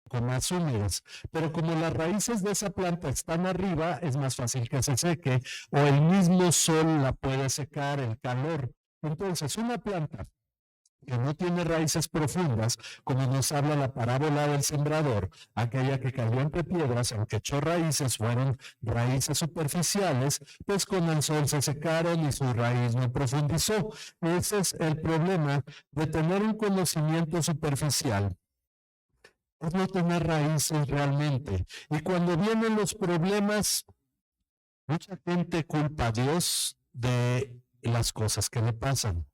con más húmedas, pero como las raíces de esa planta están arriba, es más fácil que se seque o el mismo sol la puede secar, el calor. Entonces, una planta que no tiene raíces profundas, como nos habla la parábola del sembrador, aquella que cayó entre piedras, aunque echó raíces, fueron raíces superficiales, pues con el sol se secaron y su raíz no profundizó. Ese es el problema de tener un conocimiento superficial, es no tener raíces realmente. Y cuando vienen los problemas, mucha gente culpa a Dios de las cosas que le pasan,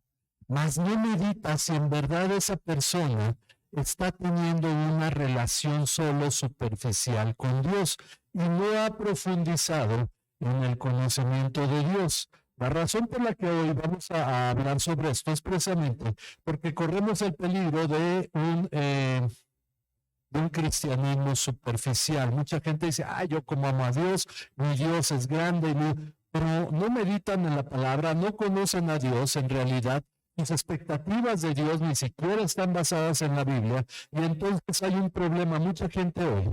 mas no medita si en verdad esa persona está teniendo una relación solo superficial con Dios y no ha profundizado en el conocimiento de Dios. La razón por la que hoy vamos a hablar sobre esto es precisamente porque corremos el peligro de un cristianismo superficial. Mucha gente dice, yo como amo a Dios, mi Dios es grande, pero no meditan en la palabra, no conocen a Dios en realidad. Sus expectativas de Dios ni siquiera están basadas en la Biblia y entonces hay un problema. Mucha gente hoy,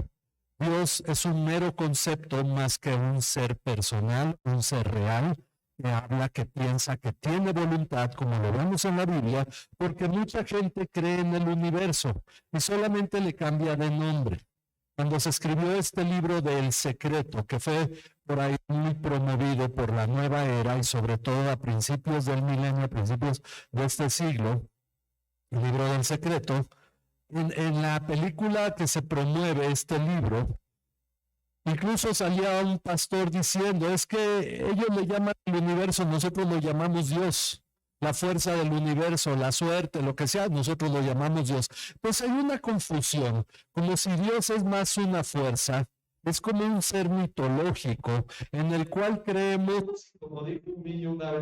Dios es un mero concepto más que un ser personal, un ser real, que habla, que piensa, que tiene voluntad, como lo vemos en la Biblia, porque mucha gente cree en el universo y solamente le cambia de nombre. Cuando se escribió este libro del secreto, que fue por ahí muy promovido por la nueva era y sobre todo a principios del milenio, a principios de este siglo, el libro del secreto, en la película que se promueve este libro, incluso salía un pastor diciendo, es que ellos le llaman el universo, nosotros lo llamamos Dios, la fuerza del universo, la suerte, lo que sea, nosotros lo llamamos Dios. Pues hay una confusión, como si Dios es más una fuerza, es como un ser mitológico en el cual creemos, como dijo un niño una vez,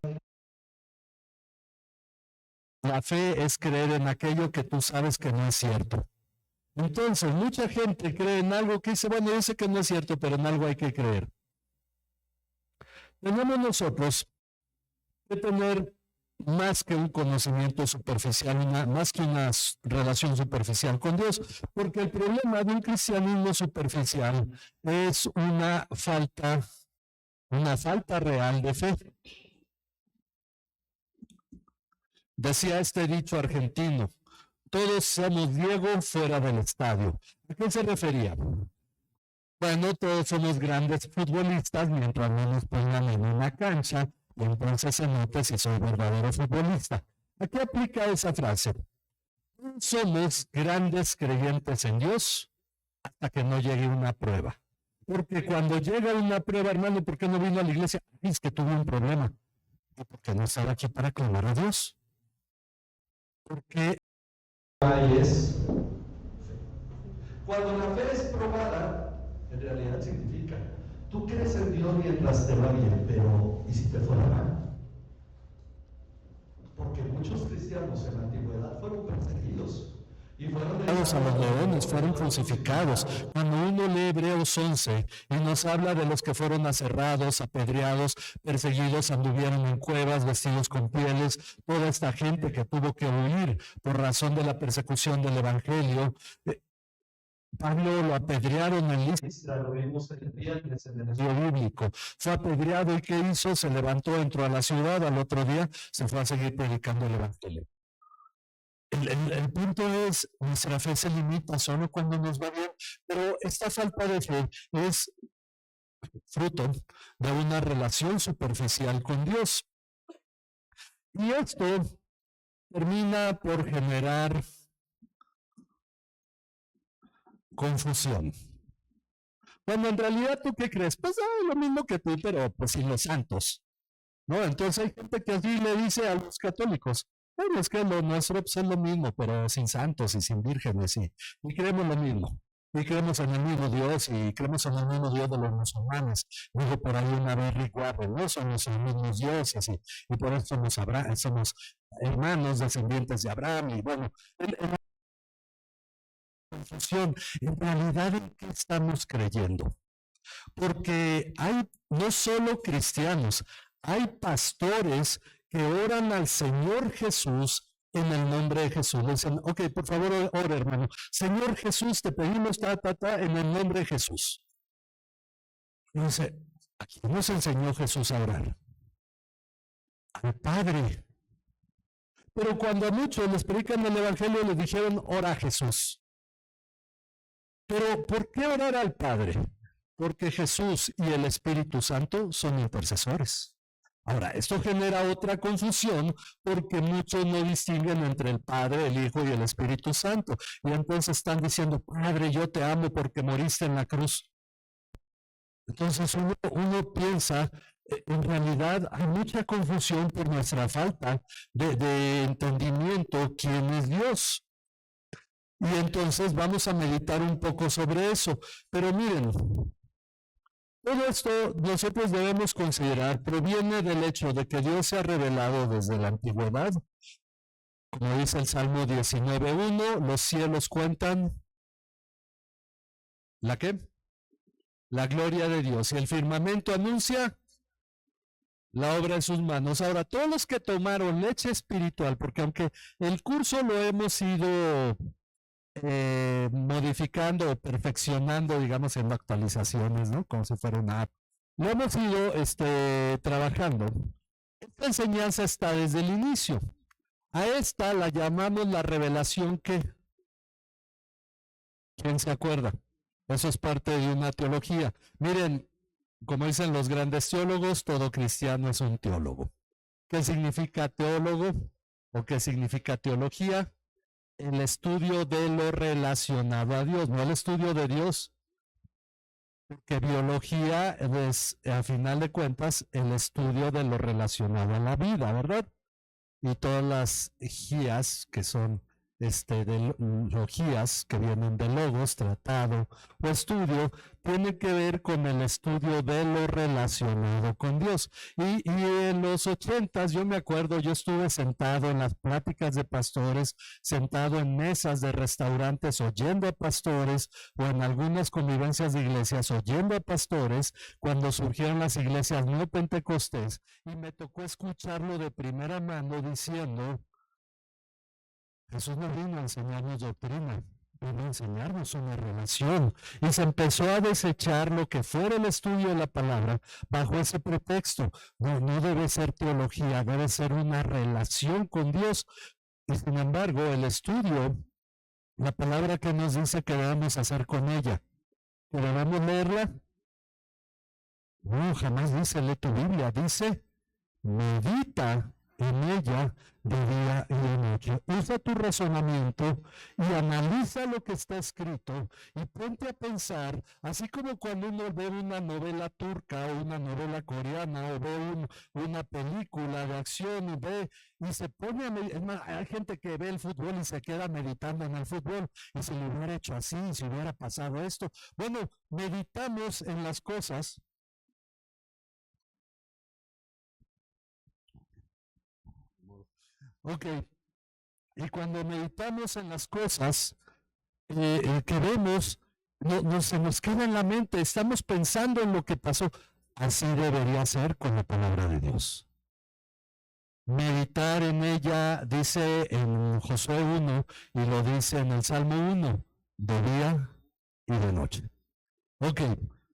la fe es creer en aquello que tú sabes que no es cierto. Entonces, mucha gente cree en algo que dice, bueno, yo sé que no es cierto, pero en algo hay que creer. Tenemos nosotros que tener más que un conocimiento superficial, más que una relación superficial con Dios, porque el problema de un cristianismo superficial es una falta real de fe. Decía este dicho argentino, todos somos Diego fuera del estadio. ¿A qué se refería? Bueno, todos somos grandes futbolistas mientras no nos pongan en una cancha y entonces se nota si soy verdadero futbolista. ¿A qué aplica esa frase? Somos grandes creyentes en Dios hasta que no llegue una prueba. Porque cuando llega una prueba, hermano, ¿por qué no vino a la iglesia? Es que tuvo un problema. Porque no estaba aquí para clamar a Dios. Porque ahí es. Cuando la fe es probada, en realidad significa, tú crees en Dios mientras te va bien, pero ¿y si te fuera mal? Porque muchos cristianos en la antigüedad fueron perseguidos y fueron llevados a los leones, fueron crucificados. Cuando uno lee Hebreos 11 y nos habla de los que fueron aserrados, apedreados, perseguidos, anduvieron en cuevas, vestidos con pieles, toda esta gente que tuvo que huir por razón de la persecución del evangelio. Pablo lo apedrearon en Listra, lo vimos el viernes en el estudio bíblico. Fue apedreado y ¿qué hizo? Se levantó, entró a la ciudad, al otro día se fue a seguir predicando el evangelio. El punto es, nuestra fe se limita solo cuando nos va bien, pero esta falta de fe es fruto de una relación superficial con Dios. Y esto termina por generar confusión. Cuando en realidad tú qué crees, pues lo mismo que tú, pero pues sin los santos, ¿no? Entonces hay gente que así le dice a los católicos, bueno, es que lo nuestro pues, es lo mismo, pero sin santos y sin vírgenes, y creemos lo mismo. Y creemos en el mismo Dios y creemos en el mismo Dios de los musulmanes. Digo por ahí una vez Rick Warren, ¿no? Somos los mismos dioses y por eso somos hermanos descendientes de Abraham. Y bueno, en la confusión, en realidad, ¿en qué estamos creyendo? Porque hay no solo cristianos, hay pastores que oran al Señor Jesús en el nombre de Jesús. Le dicen, ok, por favor, ore, hermano. Señor Jesús, te pedimos en el nombre de Jesús. Y dice, ¿a quién nos enseñó Jesús a orar? Al Padre. Pero cuando a muchos les predican el Evangelio, les dijeron, ora a Jesús. Pero ¿por qué orar al Padre? Porque Jesús y el Espíritu Santo son intercesores. Ahora, esto genera otra confusión porque muchos no distinguen entre el Padre, el Hijo y el Espíritu Santo. Y entonces están diciendo, Padre, yo te amo porque moriste en la cruz. Entonces uno piensa, en realidad hay mucha confusión por nuestra falta de entendimiento quién es Dios. Y entonces vamos a meditar un poco sobre eso. Pero miren, todo esto nosotros debemos considerar, proviene del hecho de que Dios se ha revelado desde la antigüedad. Como dice el Salmo 19:1, los cielos cuentan, ¿la qué? La gloria de Dios. Y el firmamento anuncia la obra de sus manos. Ahora, todos los que tomaron leche espiritual, porque aunque el curso lo hemos ido modificando o perfeccionando, digamos, en actualizaciones, ¿no? Como si fuera una app. Lo hemos ido trabajando. Esta enseñanza está desde el inicio. A esta la llamamos la revelación que. ¿Quién se acuerda? Eso es parte de una teología. Miren, como dicen los grandes teólogos, todo cristiano es un teólogo. ¿Qué significa teólogo? ¿O qué significa teología? El estudio de lo relacionado a Dios, no el estudio de Dios, porque biología es, a final de cuentas, el estudio de lo relacionado a la vida, ¿verdad? Y todas las guías que son de logías que vienen de logos, tratado o estudio, tiene que ver con el estudio de lo relacionado con Dios. Y en los 80s, yo me acuerdo, yo estuve sentado en las pláticas de pastores, sentado en mesas de restaurantes oyendo a pastores, o en algunas convivencias de iglesias oyendo a pastores, cuando surgieron las iglesias no pentecostés, y me tocó escucharlo de primera mano diciendo, Jesús no vino a enseñarnos doctrina, vino a enseñarnos una relación. Y se empezó a desechar lo que fuera el estudio de la palabra bajo ese pretexto. No debe ser teología, debe ser una relación con Dios. Y sin embargo, el estudio, la palabra que nos dice que debemos hacer con ella, que debemos leerla. No, jamás dice lee tu Biblia, dice medita en ella de día y de noche. Usa tu razonamiento y analiza lo que está escrito y ponte a pensar, así como cuando uno ve una novela turca o una novela coreana o ve una película de acción y se pone hay gente que ve el fútbol y se queda meditando en el fútbol y si lo hubiera hecho así, si hubiera pasado esto. Bueno, meditamos en las cosas. Ok, y cuando meditamos en las cosas que vemos, se nos queda en la mente, estamos pensando en lo que pasó. Así debería ser con la palabra de Dios. Meditar en ella, dice en Josué 1 y lo dice en el Salmo 1, de día y de noche. Ok,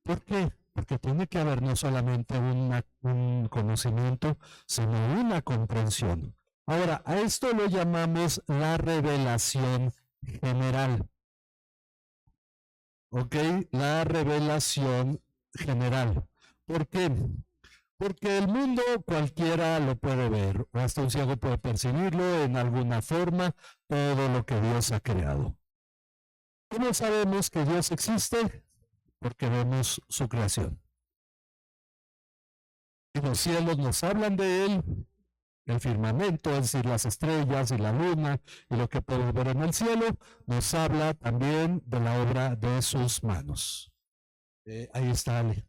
¿por qué? Porque tiene que haber no solamente un conocimiento, sino una comprensión. Ahora, a esto lo llamamos la revelación general. ¿Ok? La revelación general. ¿Por qué? Porque el mundo cualquiera lo puede ver, o hasta un ciego puede percibirlo en alguna forma, todo lo que Dios ha creado. ¿Cómo sabemos que Dios existe? Porque vemos su creación. Y los cielos nos hablan de Él, el firmamento, es decir, las estrellas y la luna y lo que podemos ver en el cielo, nos habla también de la obra de sus manos. Ahí está Ale.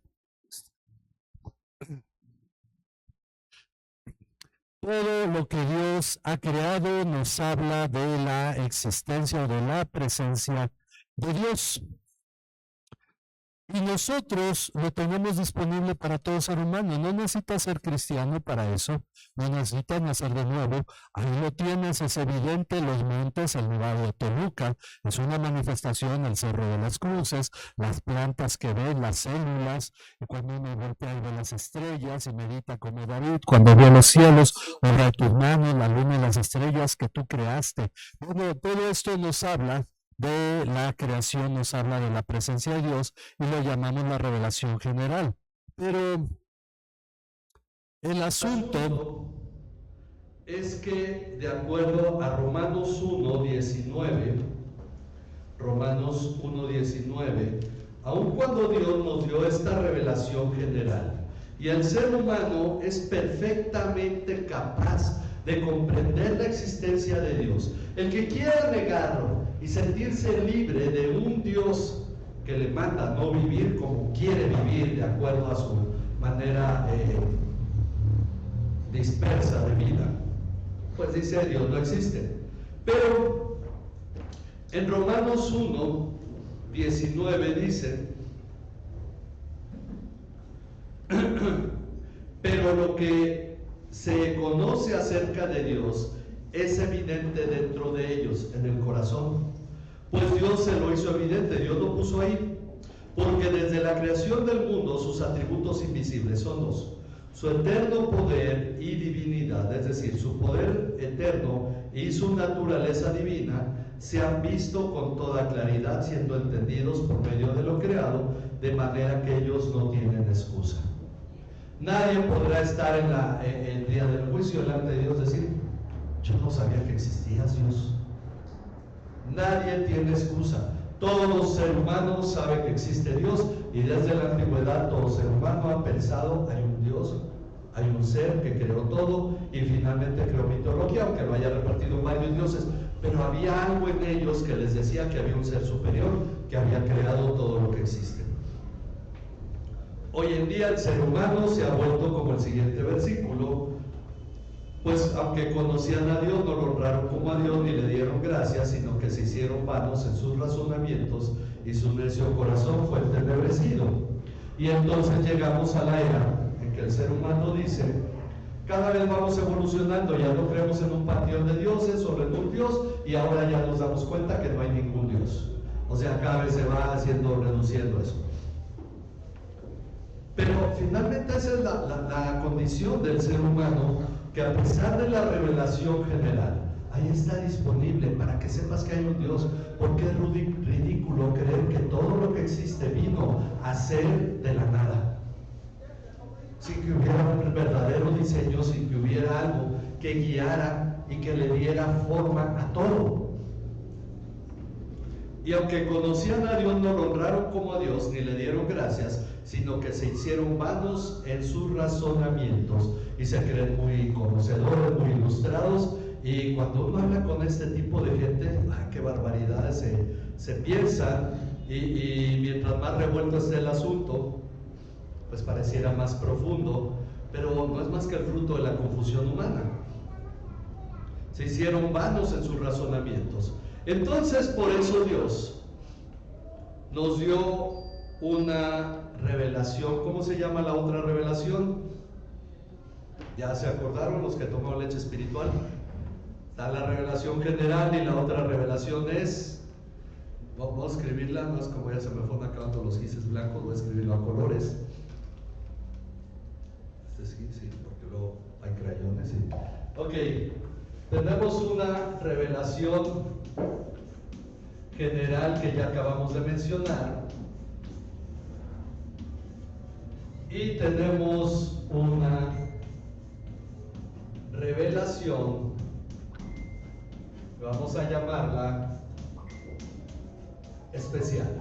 Todo lo que Dios ha creado nos habla de la existencia o de la presencia de Dios. Y nosotros lo tenemos disponible para todo ser humano. No necesitas ser cristiano para eso. No necesitas nacer de nuevo. Ahí lo tienes, es evidente. Los montes, el Nevado de Toluca, es una manifestación, el Cerro de las Cruces, las plantas que ven, las células. Y cuando uno voltea y ve las estrellas y medita como David, cuando ve los cielos, obra de tus manos, la luna y las estrellas que tú creaste. Bueno, todo esto nos habla de la creación, nos habla de la presencia de Dios y lo llamamos la revelación general. Pero el asunto es que de acuerdo a Romanos 1:19, aun cuando Dios nos dio esta revelación general y el ser humano es perfectamente capaz de comprender la existencia de Dios, el que quiera negarlo y sentirse libre de un Dios que le manda no vivir como quiere vivir de acuerdo a su manera dispersa de vida, pues dice Dios no existe. Pero en Romanos 1:19 dice: pero lo que se conoce acerca de Dios es evidente dentro de ellos, en el corazón, pues Dios se lo hizo evidente, Dios lo puso ahí, porque desde la creación del mundo sus atributos invisibles son dos: su eterno poder y divinidad, es decir, su poder eterno y su naturaleza divina, se han visto con toda claridad, siendo entendidos por medio de lo creado, de manera que ellos no tienen excusa. Nadie podrá estar en el día del juicio delante de Dios decir: yo no sabía que existías, Dios. Nadie tiene excusa. Todo ser humano sabe que existe Dios, y desde la antigüedad todo ser humano ha pensado: hay un Dios, hay un ser que creó todo y finalmente creó mitología, aunque lo haya repartido en varios dioses, pero había algo en ellos que les decía que había un ser superior que había creado todo lo que existe. Hoy en día el ser humano se ha vuelto como el siguiente versículo: pues aunque conocían a Dios, no lo honraron como a Dios ni le dieron gracias, sino que se hicieron vanos en sus razonamientos y su necio corazón fue entenebrecido. Y entonces llegamos a la era en que el ser humano dice: cada vez vamos evolucionando, ya no creemos en un panteón de dioses o en un Dios, y ahora ya nos damos cuenta que no hay ningún Dios. O sea, cada vez se va reduciendo eso. Pero finalmente esa es la condición del ser humano, que a pesar de la revelación general, ahí está disponible para que sepas que hay un Dios, porque es ridículo creer que todo lo que existe vino a ser de la nada, sin que hubiera un verdadero diseño, sin que hubiera algo que guiara y que le diera forma a todo. Y aunque conocían a Dios, no lo honraron como a Dios ni le dieron gracias, sino que se hicieron vanos en sus razonamientos y se creen muy conocedores, muy ilustrados. Y cuando uno habla con este tipo de gente, qué barbaridades se piensan, y mientras más revuelto esté el asunto, pues pareciera más profundo, pero no es más que el fruto de la confusión humana. Se hicieron vanos en sus razonamientos. Entonces, por eso Dios nos dio una revelación. ¿Cómo se llama la otra revelación? ¿Ya se acordaron los que tomaron leche espiritual? Está la revelación general y la otra revelación es... Vamos a escribirla, no es como ya se me fueron acabando los gises blancos, voy a escribirlo a colores. Sí, porque luego hay crayones. Sí. Ok, tenemos una revelación general que ya acabamos de mencionar, y tenemos una revelación, vamos a llamarla especial.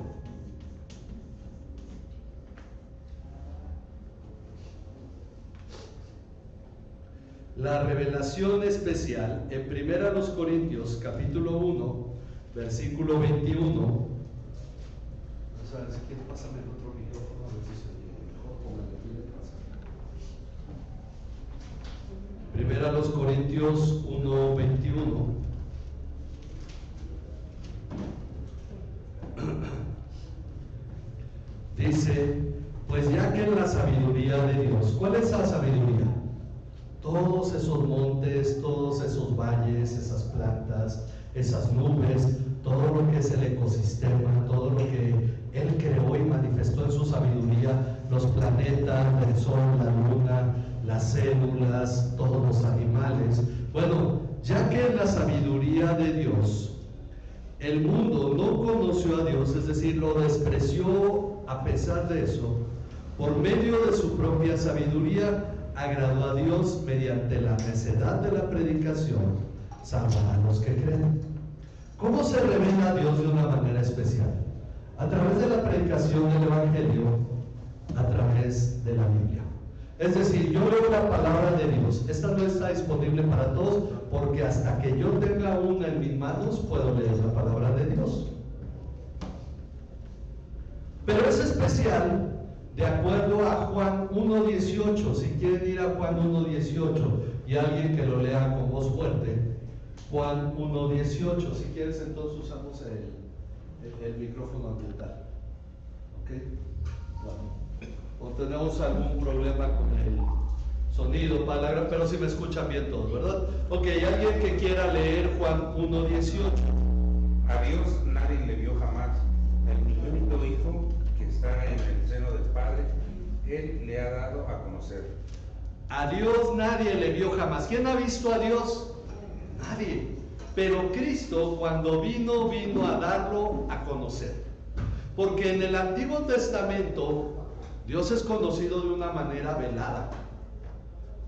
La revelación especial en 1 Corintios capítulo 1 versículo 21. Vamos a ver si quieres pasarme el otro micrófono, a ver si se oye mejor. Póngale aquí de casa. 1 Corintios 1, 21. Dice: esos montes, todos esos valles, esas plantas, esas nubes, todo lo que es el ecosistema, todo lo que Él creó y manifestó en su sabiduría, los planetas, el sol, la luna, las células, todos los animales. Bueno, ya que en la sabiduría de Dios el mundo no conoció a Dios, es decir, lo despreció a pesar de eso, por medio de su propia sabiduría agradó a Dios mediante la necedad de la predicación, salvar a los que creen. ¿Cómo se revela a Dios de una manera especial? A través de la predicación del Evangelio, a través de la Biblia. Es decir, yo leo la palabra de Dios. Esta no está disponible para todos porque hasta que yo tenga una en mis manos puedo leer la palabra de Dios. Pero es especial de acuerdo a Juan 1.18. Si quieren ir a Juan 1.18 y alguien que lo lea con voz fuerte, Juan 1.18. Si quieres, entonces usamos el micrófono ambiental. ¿Ok? Bueno. O tenemos algún problema con el sonido, palabra, pero si me escuchan bien todos, ¿verdad? Ok, alguien que quiera leer Juan 1.18. A Dios nadie le vio jamás. El único Hijo que está en el seno del Padre, Él le ha dado a conocer. A Dios nadie le vio jamás. ¿Quién ha visto a Dios? Nadie. Pero Cristo, cuando vino a darlo a conocer. Porque en el Antiguo Testamento Dios es conocido de una manera velada,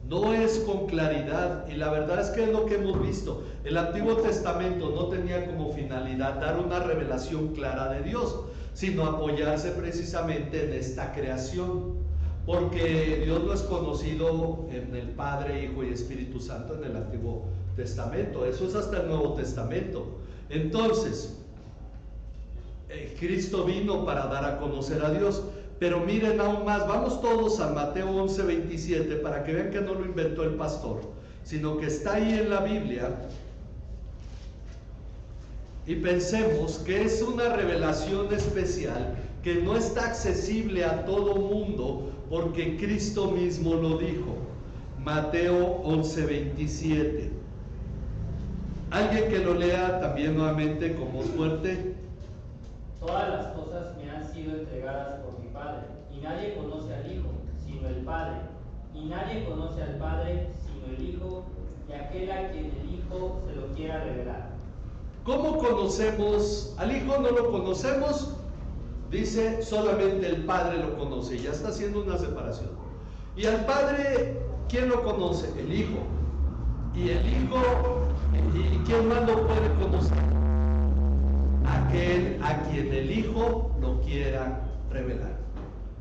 no es con claridad, y la verdad es que es lo que hemos visto. El Antiguo Testamento no tenía como finalidad dar una revelación clara de Dios, sino apoyarse precisamente en esta creación, porque Dios no es conocido en el Padre, Hijo y Espíritu Santo en el Antiguo Testamento, eso es hasta el Nuevo Testamento. Entonces, Cristo vino para dar a conocer a Dios. Pero miren aún más, vamos todos a Mateo 11:27 para que vean que no lo inventó el pastor, sino que está ahí en la Biblia. Y pensemos que es una revelación especial que no está accesible a todo mundo porque Cristo mismo lo dijo. Mateo 11:27. Alguien que lo lea también nuevamente con voz fuerte. Todas las cosas me han sido entregadas por mi Padre, y nadie conoce al Hijo, sino el Padre, y nadie conoce al Padre, sino el Hijo, y aquel a quien el Hijo se lo quiera revelar. ¿Cómo conocemos? Al Hijo no lo conocemos, dice, solamente el Padre lo conoce, ya está haciendo una separación. Y al Padre, ¿quién lo conoce? El Hijo. Y el Hijo, ¿y quién más lo puede conocer? Aquel a quien el Hijo lo quiera revelar.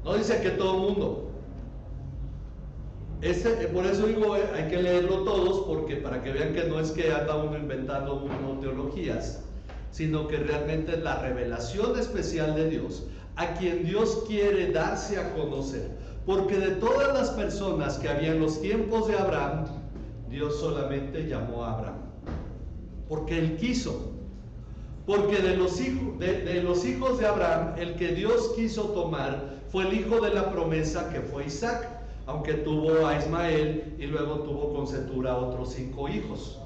No dice que todo el mundo. Por eso digo, hay que leerlo todos, porque para que vean que no es que anda uno inventando uno teologías, sino que realmente es la revelación especial de Dios, a quien Dios quiere darse a conocer. Porque de todas las personas que había en los tiempos de Abraham, Dios solamente llamó a Abraham. Porque Él quiso. Porque de los hijos de Abraham, el que Dios quiso tomar fue el hijo de la promesa, que fue Isaac, aunque tuvo a Ismael y luego tuvo conceptura a otros 5 hijos.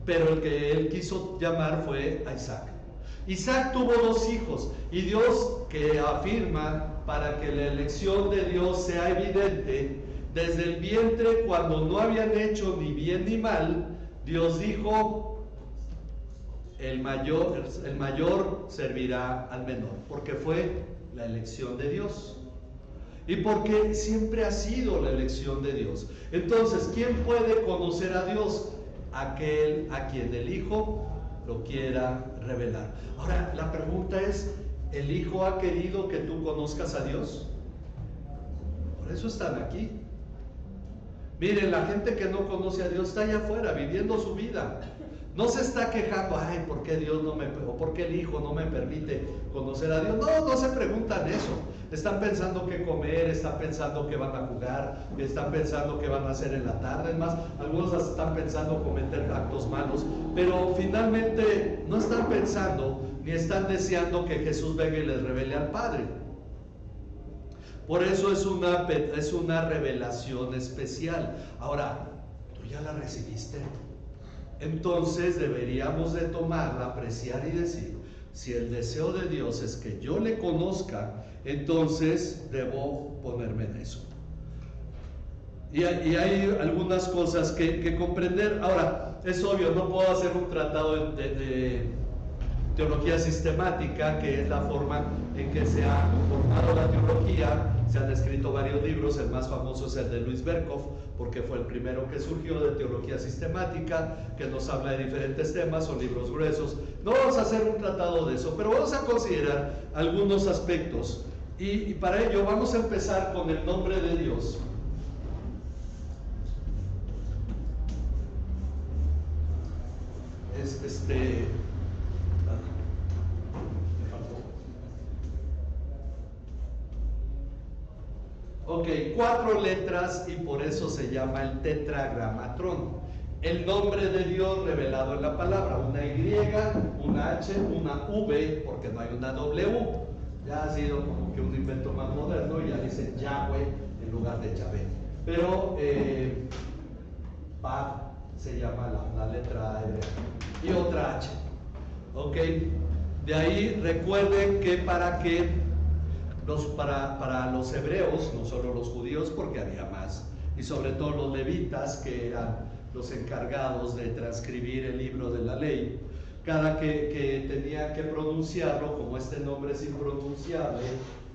Pero el que él quiso llamar fue a Isaac. Isaac tuvo 2 hijos, y Dios, que afirma para que la elección de Dios sea evidente, desde el vientre, cuando no habían hecho ni bien ni mal, Dios dijo: el mayor servirá al menor, porque fue la elección de Dios. Y porque siempre ha sido la elección de Dios. Entonces, ¿quién puede conocer a Dios? Aquel a quien el Hijo lo quiera revelar. Ahora, la pregunta es, ¿el Hijo ha querido que tú conozcas a Dios? Por eso están aquí. Miren, la gente que no conoce a Dios está allá afuera viviendo su vida. No se está quejando, ay, ¿por qué Dios no me, o por qué el Hijo no me permite conocer a Dios? No se preguntan eso. Están pensando qué comer, están pensando qué van a jugar, están pensando qué van a hacer en la tarde. Es más, algunos están pensando cometer actos malos, pero finalmente no están pensando ni están deseando que Jesús venga y les revele al Padre. Por eso es una revelación especial. Ahora, tú ya la recibiste. Entonces deberíamos de tomarla, apreciar y decir, si el deseo de Dios es que yo le conozca, entonces debo ponerme en eso. Y hay algunas cosas que comprender. Ahora, es obvio, no puedo hacer un tratado de teología sistemática, que es la forma en que se ha conformado la teología. Se han escrito varios libros, el más famoso es el de Luis Berkhoff, porque fue el primero que surgió de teología sistemática, que nos habla de diferentes temas, son libros gruesos. No vamos a hacer un tratado de eso, pero vamos a considerar algunos aspectos. Y para ello vamos a empezar con el nombre de Dios. Ok, 4 letras y por eso se llama el tetragramatrón. El nombre de Dios revelado en la palabra, una Y, una H, una V, porque no hay una W. Ya ha sido como que un invento más moderno y ya dicen Yahweh en lugar de Yahvé. Pero Vav se llama la letra hebrea. Y otra H. Ok, de ahí recuerden que para los hebreos, no solo los judíos, porque había más, y sobre todo los levitas, que eran los encargados de transcribir el libro de la ley, cada que tenía que pronunciarlo, como este nombre es impronunciable,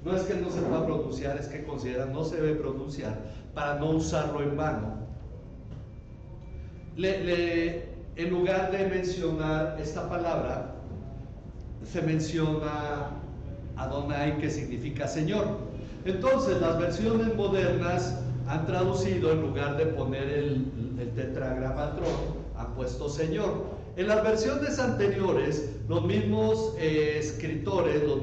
no es que no se pueda pronunciar, es que consideran no se debe pronunciar para no usarlo en vano. En lugar de mencionar esta palabra, se menciona Adonai, que significa Señor. Entonces las versiones modernas han traducido, en lugar de poner el tetragramatrón, han puesto Señor. En las versiones anteriores, los mismos escritores, los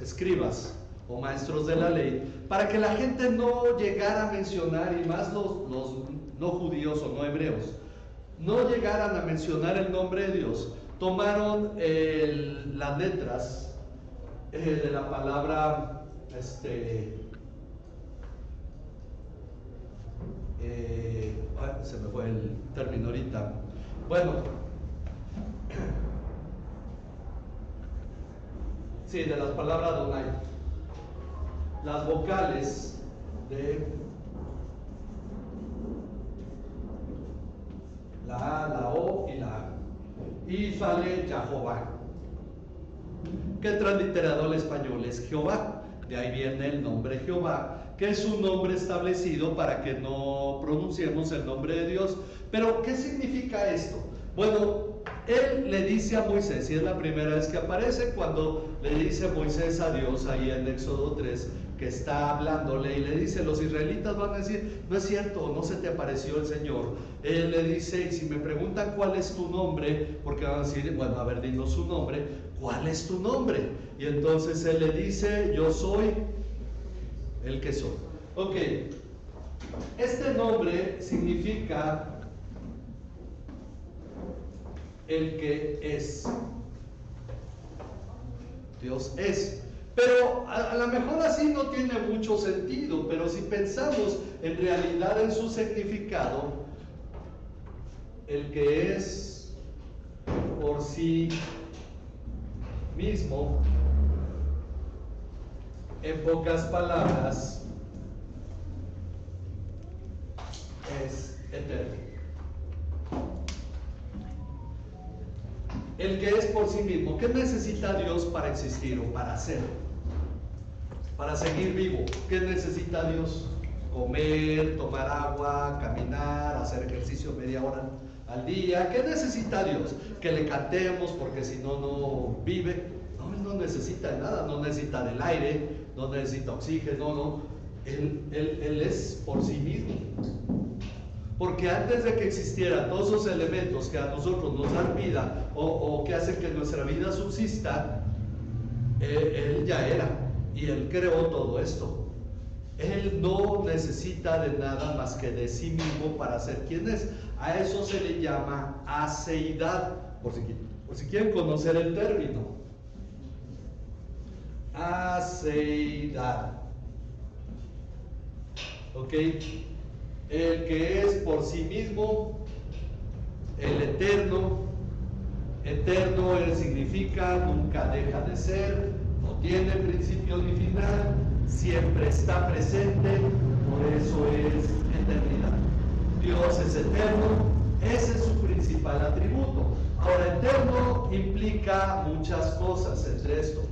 escribas o maestros de la ley, para que la gente no llegara a mencionar, y más los no judíos o no hebreos, no llegaran a mencionar el nombre de Dios, tomaron las letras de la palabra se me fue el término ahorita. Bueno, sí, de las palabras Adonai, las vocales de la A, la O y la A, y sale Yahová, que transliterado al español es Jehová. De ahí viene el nombre Jehová, que es un nombre establecido para que no pronunciemos el nombre de Dios. Pero, ¿qué significa esto? Bueno, él le dice a Moisés, y es la primera vez que aparece, cuando le dice Moisés a Dios, ahí en Éxodo 3, que está hablándole y le dice, los israelitas van a decir, no es cierto, no se te apareció el Señor. Él le dice, y si me preguntan cuál es tu nombre, porque van a decir, bueno, a ver, dinos su nombre, ¿cuál es tu nombre? Y entonces él le dice, yo soy el que soy. Ok, este nombre significa el que es. Dios es. Pero a lo mejor así no tiene mucho sentido, pero si pensamos en realidad en su significado, el que es por sí mismo, en pocas palabras, es eterno. El que es por sí mismo. ¿Qué necesita Dios para existir o para ser? Para seguir vivo. ¿Qué necesita Dios? Comer, tomar agua, caminar, hacer ejercicio media hora al día. ¿Qué necesita Dios? Que le cantemos, porque si no, no vive. No, Él no necesita de nada, no necesita del aire, no necesita oxígeno, no. Él es por sí mismo. Porque antes de que existieran todos esos elementos que a nosotros nos dan vida o que hacen que nuestra vida subsista, Él ya era y Él creó todo esto. Él no necesita de nada más que de sí mismo para ser quien es. A eso se le llama aceidad, por si quieren conocer el término. Aceidad. ¿Ok? El que es por sí mismo, el eterno. Eterno significa nunca deja de ser, no tiene principio ni final, siempre está presente, por eso es eternidad. Dios es eterno, ese es su principal atributo. Ahora, eterno implica muchas cosas entre esto.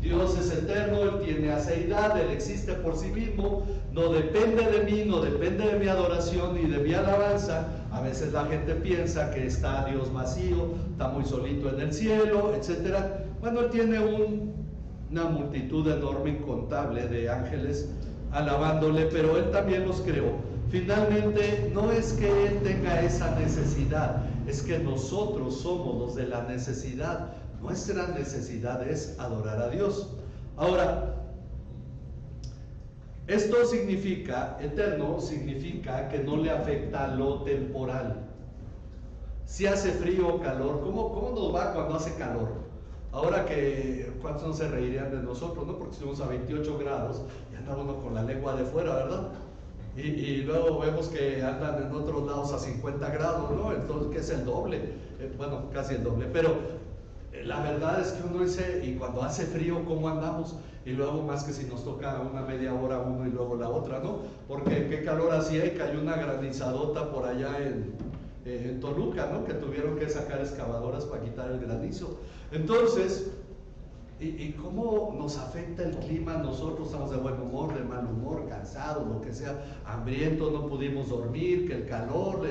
Dios es eterno, Él tiene aceidad, Él existe por sí mismo, no depende de mí, no depende de mi adoración ni de mi alabanza. A veces la gente piensa que está Dios vacío, está muy solito en el cielo, etc. Bueno, Él tiene una multitud enorme, incontable de ángeles alabándole, pero Él también los creó. Finalmente, no es que Él tenga esa necesidad, es que nosotros somos los de la necesidad. Nuestra necesidad es adorar a Dios. Ahora, esto significa, eterno, significa que no le afecta lo temporal. Si hace frío o calor, ¿cómo nos va cuando hace calor? Ahora que, ¿cuántos no se reirían de nosotros, no? Porque estuvimos a 28 grados y anda uno con la lengua de fuera, ¿verdad? Y luego vemos que andan en otros lados a 50 grados, ¿no? Entonces, ¿qué es el doble? Bueno, casi el doble, pero la verdad es que uno dice, y cuando hace frío, ¿cómo andamos? Y luego más que si nos toca una media hora uno y luego la otra, ¿no? Porque qué calor hacía y cayó una granizadota por allá en Toluca, ¿no? Que tuvieron que sacar excavadoras para quitar el granizo. Entonces, ¿y cómo nos afecta el clima? Nosotros estamos de buen humor, de mal humor, cansados, lo que sea, hambrientos, no pudimos dormir, que el calor...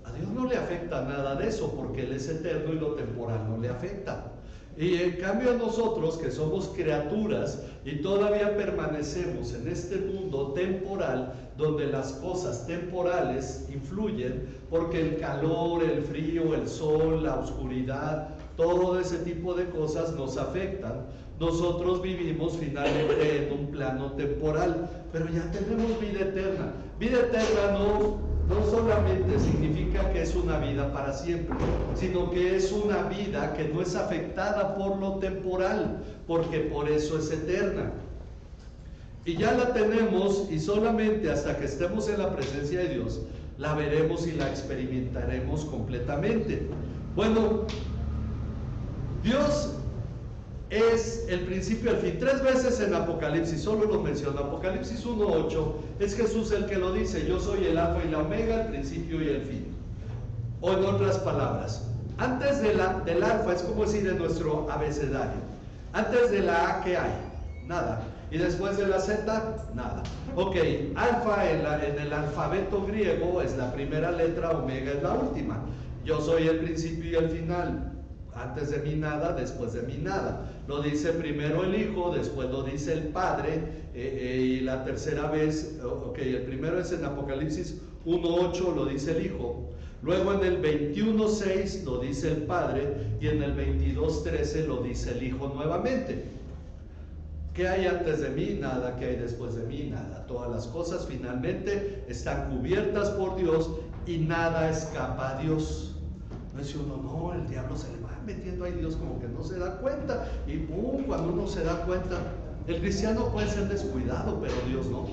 A Dios no le afecta nada de eso, porque Él es eterno y lo temporal no le afecta. Y en cambio nosotros, que somos criaturas y todavía permanecemos en este mundo temporal, donde las cosas temporales influyen, porque el calor, el frío, el sol, la oscuridad, todo ese tipo de cosas nos afectan. Nosotros vivimos finalmente en un plano temporal, pero ya tenemos vida eterna. Vida eterna no solamente significa que es una vida para siempre, sino que es una vida que no es afectada por lo temporal, porque por eso es eterna. Y ya la tenemos, y solamente hasta que estemos en la presencia de Dios, la veremos y la experimentaremos completamente. Bueno, Dios es el principio y el fin. 3 veces en Apocalipsis, solo lo menciona. Apocalipsis 1:8, es Jesús el que lo dice: yo soy el alfa y la omega, el principio y el fin. O en otras palabras, antes del alfa, es como decir en nuestro abecedario, antes de la A, ¿qué hay? Nada. Y después de la Z, nada. Ok, alfa en el alfabeto griego es la primera letra, omega es la última. Yo soy el principio y el final. Antes de mí nada, después de mí nada. Lo dice primero el Hijo, después lo dice el Padre, y la tercera vez, el primero es en Apocalipsis 1:8, lo dice el Hijo. Luego en el 21:6 lo dice el Padre, y en el 22:13 lo dice el Hijo nuevamente. ¿Qué hay antes de mí? Nada. ¿Qué hay después de mí? Nada. Todas las cosas finalmente están cubiertas por Dios y nada escapa a Dios. No es uno, no, el diablo se le va metiendo ahí, Dios como que no se da cuenta, y ¡pum! Cuando uno se da cuenta, el cristiano puede ser descuidado, pero Dios no.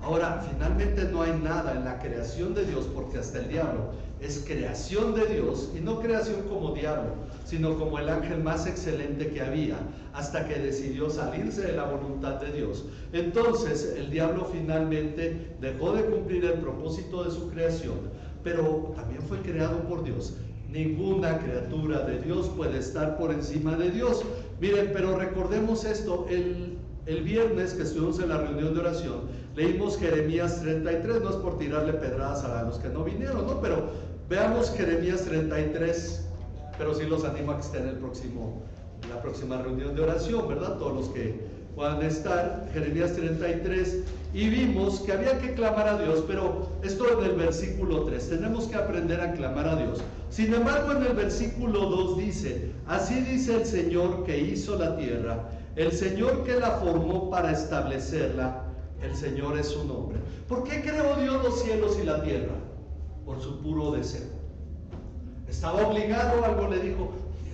Ahora, finalmente no hay nada en la creación de Dios, porque hasta el diablo es creación de Dios, y no creación como diablo, sino como el ángel más excelente que había, hasta que decidió salirse de la voluntad de Dios. Entonces, el diablo finalmente dejó de cumplir el propósito de su creación, pero también fue creado por Dios. Ninguna criatura de Dios puede estar por encima de Dios. Miren, pero recordemos esto, el viernes que estuvimos en la reunión de oración, leímos Jeremías 33, no es por tirarle pedradas a los que no vinieron, ¿no? Pero veamos Jeremías 33, pero sí los animo a que estén en la próxima reunión de oración, ¿verdad? Todos los que puedan estar, Jeremías 33, y vimos que había que clamar a Dios, pero esto en el versículo 3, tenemos que aprender a clamar a Dios. Sin embargo, en el versículo 2 dice: así dice el Señor que hizo la tierra, el Señor que la formó para establecerla, el Señor es su nombre. ¿Por qué creó Dios los cielos y la tierra? Por su puro deseo. Estaba obligado, algo le dijo: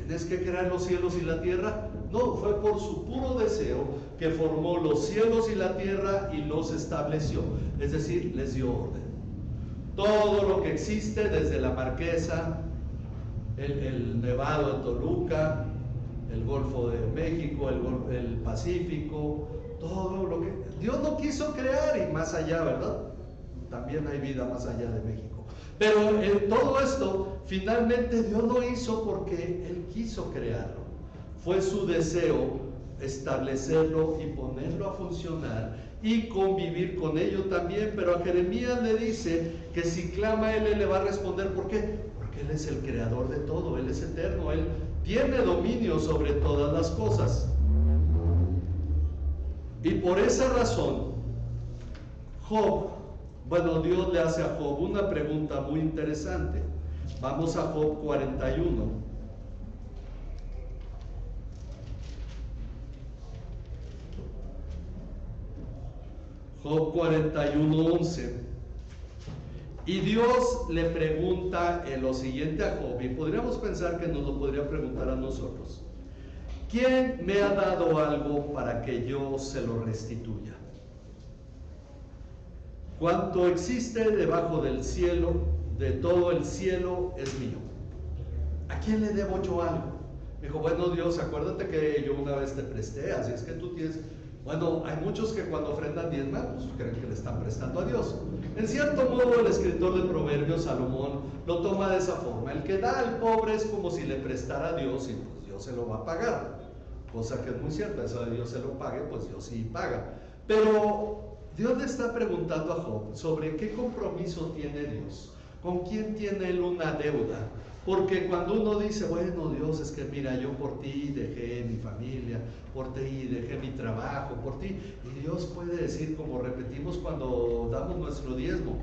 ¿tienes que crear los cielos y la tierra? No, fue por su puro deseo que formó los cielos y la tierra y los estableció. Es decir, les dio orden. Todo lo que existe, desde la Marquesa, el Nevado de Toluca, el Golfo de México, el Pacífico, todo lo que Dios no quiso crear, y más allá, ¿verdad? También hay vida más allá de México. Pero todo esto, finalmente Dios lo hizo porque Él quiso crearlo. Fue su deseo establecerlo y ponerlo a funcionar y convivir con ello también. Pero a Jeremías le dice que si clama a Él le va a responder. ¿Por qué? Porque Él es el creador de todo, Él es eterno, Él tiene dominio sobre todas las cosas. Y por esa razón, Dios le hace a Job una pregunta muy interesante. Vamos a Job 41. Job 41:11. Y Dios le pregunta en lo siguiente a Job, y podríamos pensar que nos lo podría preguntar a nosotros: ¿quién me ha dado algo para que yo se lo restituya? Cuanto existe debajo del cielo, de todo el cielo, es mío. ¿A quién le debo yo algo? Me dijo, bueno, Dios, acuérdate que yo una vez te presté, así es que tú tienes... Bueno, hay muchos que cuando ofrendan diezma, pues creen que le están prestando a Dios. En cierto modo, el escritor de Proverbios, Salomón, lo toma de esa forma. El que da al pobre es como si le prestara a Dios, y pues Dios se lo va a pagar. Cosa que es muy cierta, eso de Dios se lo pague, pues Dios sí paga. Pero Dios le está preguntando a Job sobre qué compromiso tiene Dios, con quién tiene él una deuda. Porque cuando uno dice, bueno, Dios, es que mira, yo por ti dejé mi familia, por ti dejé mi trabajo, por ti, y Dios puede decir, como repetimos cuando damos nuestro diezmo,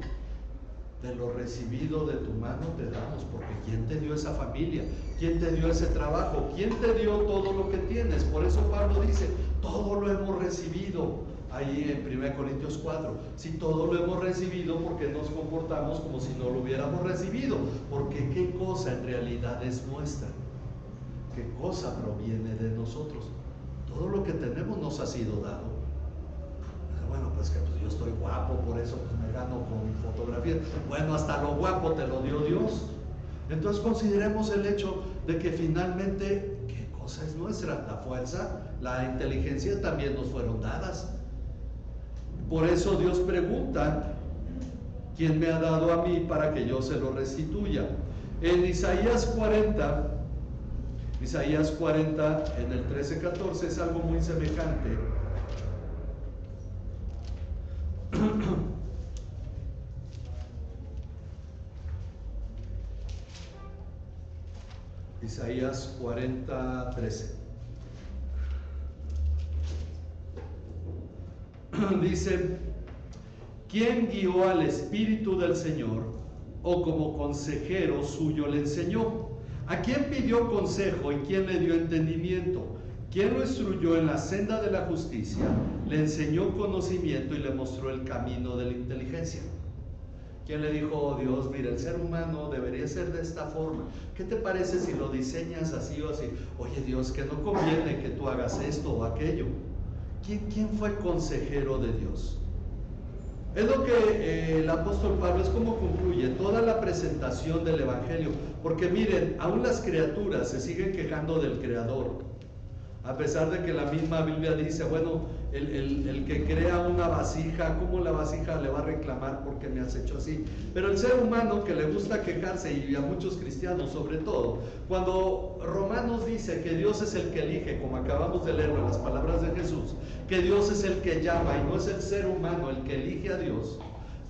de lo recibido de tu mano te damos, porque ¿quién te dio esa familia? ¿Quién te dio ese trabajo? ¿Quién te dio todo lo que tienes? Por eso Pablo dice, todo lo hemos recibido. Ahí en 1 Corintios 4, si todo lo hemos recibido, ¿por qué nos comportamos como si no lo hubiéramos recibido? Porque ¿qué cosa en realidad es nuestra? ¿Qué cosa proviene de nosotros? Todo lo que tenemos nos ha sido dado. Bueno, pues que yo estoy guapo, por eso pues me gano con fotografías. Bueno, hasta lo guapo te lo dio Dios. Entonces consideremos el hecho de que finalmente, ¿qué cosa es nuestra? La fuerza, la inteligencia también nos fueron dadas. Por eso Dios pregunta, ¿quién me ha dado a mí para que yo se lo restituya? En Isaías 40, en el 13-14 es algo muy semejante. Isaías 40:13. Dice, ¿quién guió al Espíritu del Señor o como consejero suyo le enseñó? ¿A quién pidió consejo y quién le dio entendimiento? ¿Quién lo instruyó en la senda de la justicia? Le enseñó conocimiento y le mostró el camino de la inteligencia. ¿Quién le dijo, oh Dios, mira, el ser humano debería ser de esta forma? ¿Qué te parece si lo diseñas así o así? Oye Dios, que no conviene que tú hagas esto o aquello. ¿Quién fue consejero de Dios? Es lo que el apóstol Pablo, es como concluye toda la presentación del Evangelio. Porque miren, aún las criaturas se siguen quejando del Creador. A pesar de que la misma Biblia dice, bueno, el que crea una vasija, ¿cómo la vasija le va a reclamar porque me has hecho así? Pero el ser humano que le gusta quejarse, y a muchos cristianos sobre todo, cuando Romanos dice que Dios es el que elige, como acabamos de leerlo en las palabras de Jesús, que Dios es el que llama y no es el ser humano el que elige a Dios,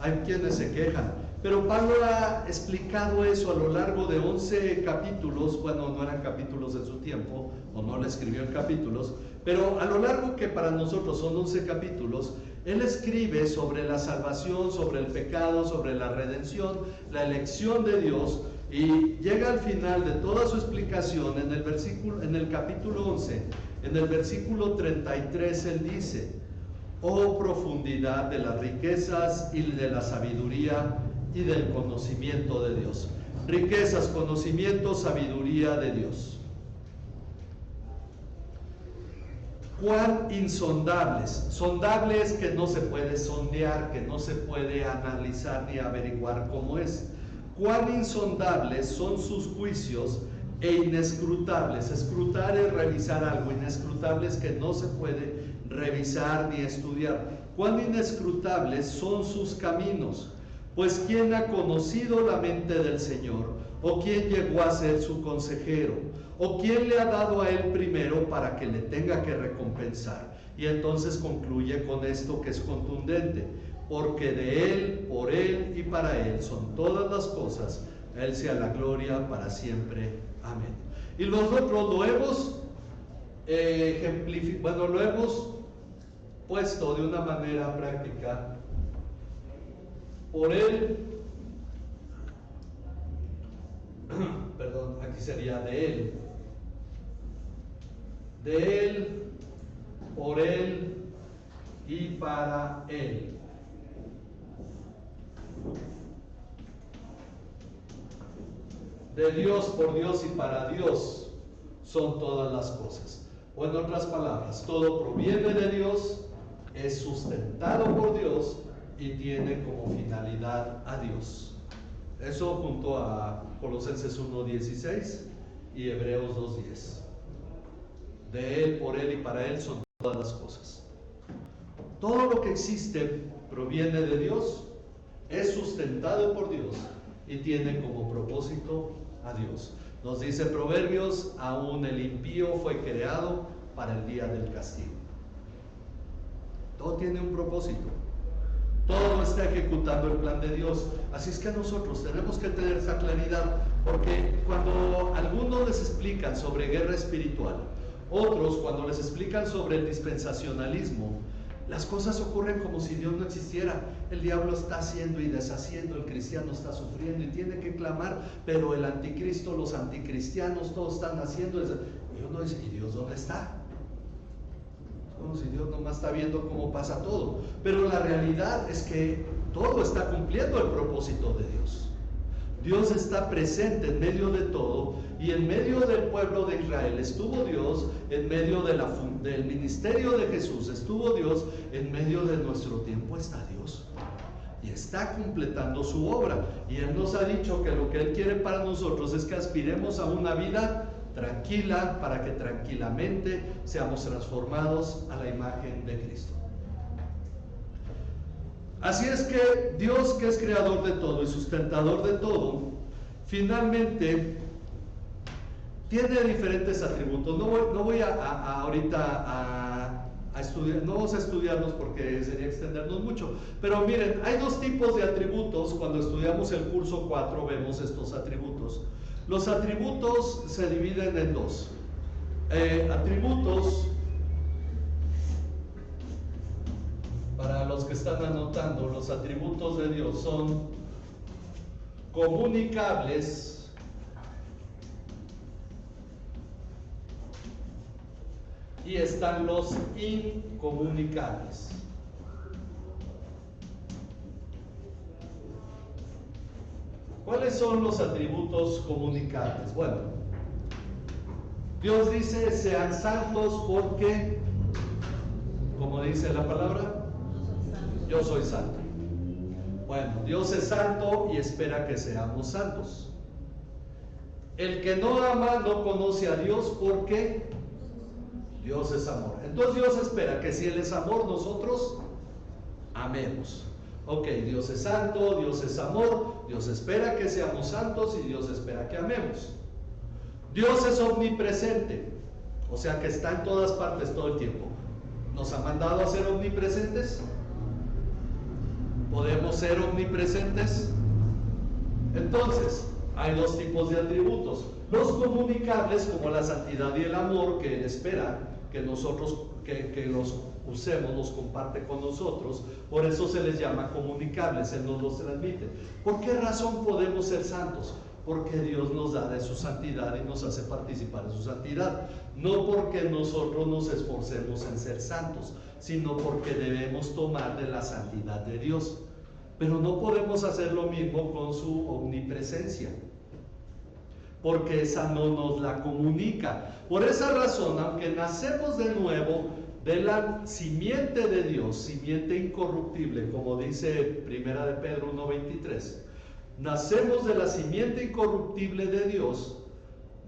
hay quienes se quejan. Pero Pablo ha explicado eso a lo largo de 11 capítulos, bueno, no eran capítulos en su tiempo, o no le escribió en capítulos, pero a lo largo que para nosotros son 11 capítulos, él escribe sobre la salvación, sobre el pecado, sobre la redención, la elección de Dios, y llega al final de toda su explicación en el capítulo 11, en el versículo 33, él dice, oh profundidad de las riquezas y de la sabiduría y del conocimiento de Dios. Riquezas, conocimiento, sabiduría de Dios. cuán insondables, sondables que no se puede sondear, que no se puede analizar ni averiguar cómo es. Cuán insondables son sus juicios e inescrutables. Escrutar es revisar algo, inescrutable es que no se puede revisar ni estudiar. Cuán inescrutables son sus caminos. Pues ¿quién ha conocido la mente del Señor? ¿O quién llegó a ser su consejero? ¿O quién le ha dado a él primero para que le tenga que recompensar? Y entonces concluye con esto que es contundente. Porque de él, por él y para él son todas las cosas. A él sea la gloria para siempre. Amén. Y nosotros lo hemos lo hemos puesto de una manera práctica. Por él, perdón, aquí sería de él, por él y para él. De Dios, por Dios y para Dios son todas las cosas. O en otras palabras, todo proviene de Dios, es sustentado por Dios y tiene como finalidad a Dios. Eso junto a Colosenses 1:16 y Hebreos 2:10. De él, por él y para él son todas las cosas. Todo lo que existe proviene de Dios, es sustentado por Dios y tiene como propósito a Dios. Nos dice Proverbios, aún el impío fue creado para el día del castigo. Todo tiene un propósito. Todo está ejecutando el plan de Dios. Así es que nosotros tenemos que tener esa claridad, porque cuando algunos les explican sobre guerra espiritual, otros cuando les explican sobre el dispensacionalismo, las cosas ocurren como si Dios no existiera. El diablo está haciendo y deshaciendo, el cristiano está sufriendo y tiene que clamar, pero el anticristo, los anticristianos, todos están haciendo. Y uno dice, ¿y Dios dónde está? Como si Dios nomás está viendo cómo pasa todo. Pero la realidad es que todo está cumpliendo el propósito de Dios. Dios está presente en medio de todo, y en medio del pueblo de Israel estuvo Dios, en medio del ministerio de Jesús estuvo Dios, en medio de nuestro tiempo está Dios. Y está completando su obra. Y Él nos ha dicho que lo que Él quiere para nosotros es que aspiremos a una vida tranquila, para que tranquilamente seamos transformados a la imagen de Cristo. Así es que Dios, que es creador de todo y sustentador de todo, finalmente tiene diferentes atributos. No voy ahorita a estudiar, no vamos a estudiarlos porque sería extendernos mucho, pero miren, hay dos tipos de atributos. Cuando estudiamos el curso 4 vemos estos atributos. Los atributos se dividen en dos. Atributos, para los que están anotando, los atributos de Dios son comunicables y están los incomunicables. ¿Cuáles son los atributos comunicables? Bueno, Dios dice, sean santos porque, como dice la palabra, yo soy santo. Bueno, Dios es santo y espera que seamos santos. El que no ama no conoce a Dios porque Dios es amor. Entonces Dios espera que si Él es amor, nosotros amemos. Ok, Dios es santo, Dios es amor, Dios espera que seamos santos y Dios espera que amemos. Dios es omnipresente, o sea que está en todas partes todo el tiempo. ¿Nos ha mandado a ser omnipresentes? ¿Podemos ser omnipresentes? Entonces, hay dos tipos de atributos. Los comunicables, como la santidad y el amor, que Él espera que nosotros que los usemos, los comparte con nosotros. Por eso se les llama comunicables, Él nos los transmite. ¿Por qué razón podemos ser santos? Porque Dios nos da de su santidad y nos hace participar de su santidad. No porque nosotros nos esforcemos en ser santos, sino porque debemos tomar de la santidad de Dios. Pero no podemos hacer lo mismo con su omnipresencia, porque esa no nos la comunica. Por esa razón, aunque nacemos de nuevo, de la simiente de Dios, simiente incorruptible, como dice 1 de Pedro 1:23. Nacemos de la simiente incorruptible de Dios.